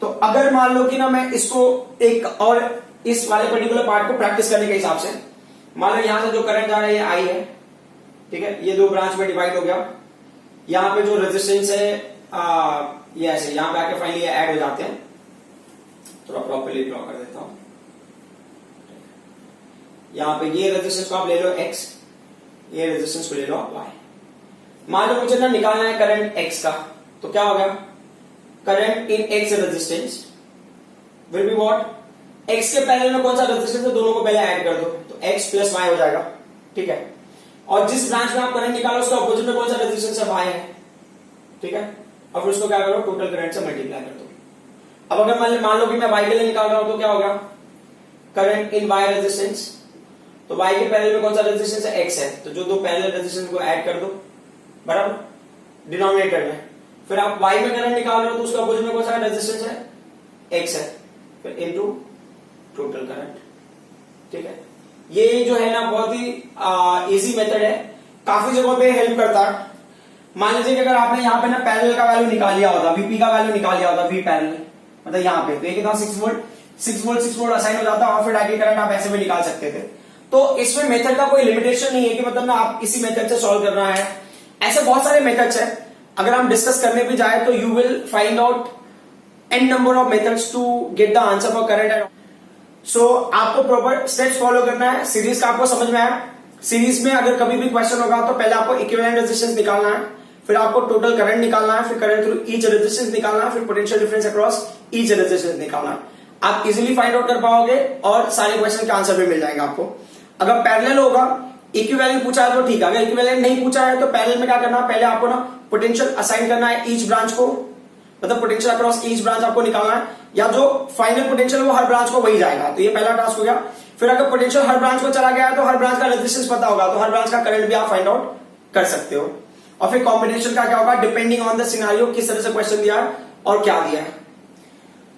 तो अगर मान लो कि ना मैं इसको एक और इस वाले पर्टिकुलर पार्ट को प्रैक्टिस करने के हिसाब से, मान लो यहां से जो करंट जा रहा है ये I है, ठीक है, ये 2 ब्रांच में डिवाइड हो गया, यहां पे जो रेजिस्टेंस है ये ऐसे यहां पे आके फाइनली ऐड हो जाते हैं। थोड़ा प्रॉपर्ली ड्रॉ कर देता हूं, यहां पे ये रेजिस्टेंस को आप ले लो X, ये रेजिस्टेंस को ले लो आप Y। मान लो मुझे ना निकालना है करंट X का, तो क्या होगा, current in X resistance will be what, X के पैरेलल में कौन सा रेजिस्टेंस है, दोनों को पहले ऐड कर दो, तो X प्लस Y हो जाएगा, ठीक है। और जिस ब्रांच में आप करंट निकालो उसका अपोजिट में कौन सा रेजिस्टेंस है, Y है, ठीक है। और फिर उसको क्या करो, टोटल करंट से मल्टीप्लाई कर दो। अब अगर मान लो कि मैं Y के लिए निकाल रहा हूं तो क्या होगा, करंट इन Y रेजिस्टेंस, तो Y के पैरेलल में कौन सा रेजिस्टेंस है, X है, तो जो 2 पैरेलल रेजिस्टेंस को ऐड कर दो बराबर डिनोमिनेटर में। फिर आप Y में करंट निकाल रहे हो तो उसका अपोजिट में कौन सा रेजिस्टेंस है, X है, फिर इनटू टोटल करंट, ठीक है। ये जो है ना बहुत ही इजी मेथड है, काफी जगहों पे हेल्प करता है। मान लीजिए कि अगर आपने यहाँ पे ना पैरेलल का वैल्यू निकाल लिया होता, VP का वैल्यू निकाल लिया होता, V पैरेलल मतलब यहाँ पे, तो ये कितना 6 वोल्ट असाइन हो जाता, और फिर डायरेक्ट करंट आप ऐसे भी निकाल सकते थे। तो इसमें मेथड का कोई लिमिटेशन नहीं है कि मतलब ना आप इसी मेथड से सॉल्व करना है, ऐसे बहुत सारे मेथड्स हैं। अगर हम डिस्कस करने भी जाए तो you will find out n number of methods to get the answer for current. So आपको प्रॉपर स्टेप्स फॉलो करना है। सीरीज का आपको समझ में आया। सीरीज में अगर कभी भी क्वेश्चन होगा तो पहले आपको इक्विवेलेंट रेजिस्टेंस निकालना है, फिर आपको टोटल करंट निकालना है, फिर करंट थ्रू ईच रेजिस्टेंस निकालना है, फिर potential difference across each resistance निकालना है। आप इजीली फाइंड आउट कर पाओगे और सारे क्वेश्चन के आंसर भी मिल जाएंगे आपको। अगर पैरेलल होगा, इक्विवेलेंट पूछा है तो ठीक है, अगर इक्विवेलेंट नहीं पूछा है तो पैरेलल में क्या करना है, पहले आपको ना पोटेंशियल असाइन करना है ईच ब्रांच को, मतलब पोटेंशियल अक्रॉस ईच ब्रांच आपको निकालना है, या जो फाइनल पोटेंशियल वो हर ब्रांच को वही जाएगा। तो ये पहला टास्क हो गया। फिर अगर पोटेंशियल हर ब्रांच को चला गया है तो हर ब्रांच का रेजिस्टेंस पता होगा, तो हर ब्रांच का करंट भी आप फाइंड आउट कर सकते हो। और फिर कॉम्बिनेशन का क्या होगा, डिपेंडिंग ऑन द सिनेरियो, किस तरह से क्वेश्चन दिया है और क्या दिया है।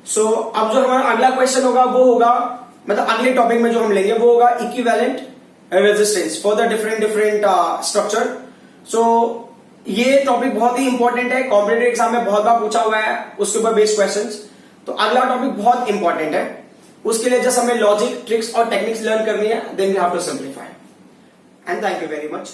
सो अब जो हमारा अगला क्वेश्चन होगा वो होगा, मतलब अगले टॉपिक में जो हम लेंगे वो होगा equivalent resistance for the different structure. So ये टॉपिक बहुत ही इंपॉर्टेंट है, कॉम्पिटिटिव एग्जाम में बहुत बार पूछा हुआ है उसके ऊपर बेस्ड क्वेश्चंस। तो अगला टॉपिक बहुत इंपॉर्टेंट है, उसके लिए जस्ट हमें लॉजिक, ट्रिक्स और टेक्निक्स लर्न करनी है, then we have to simplify. And thank you very much.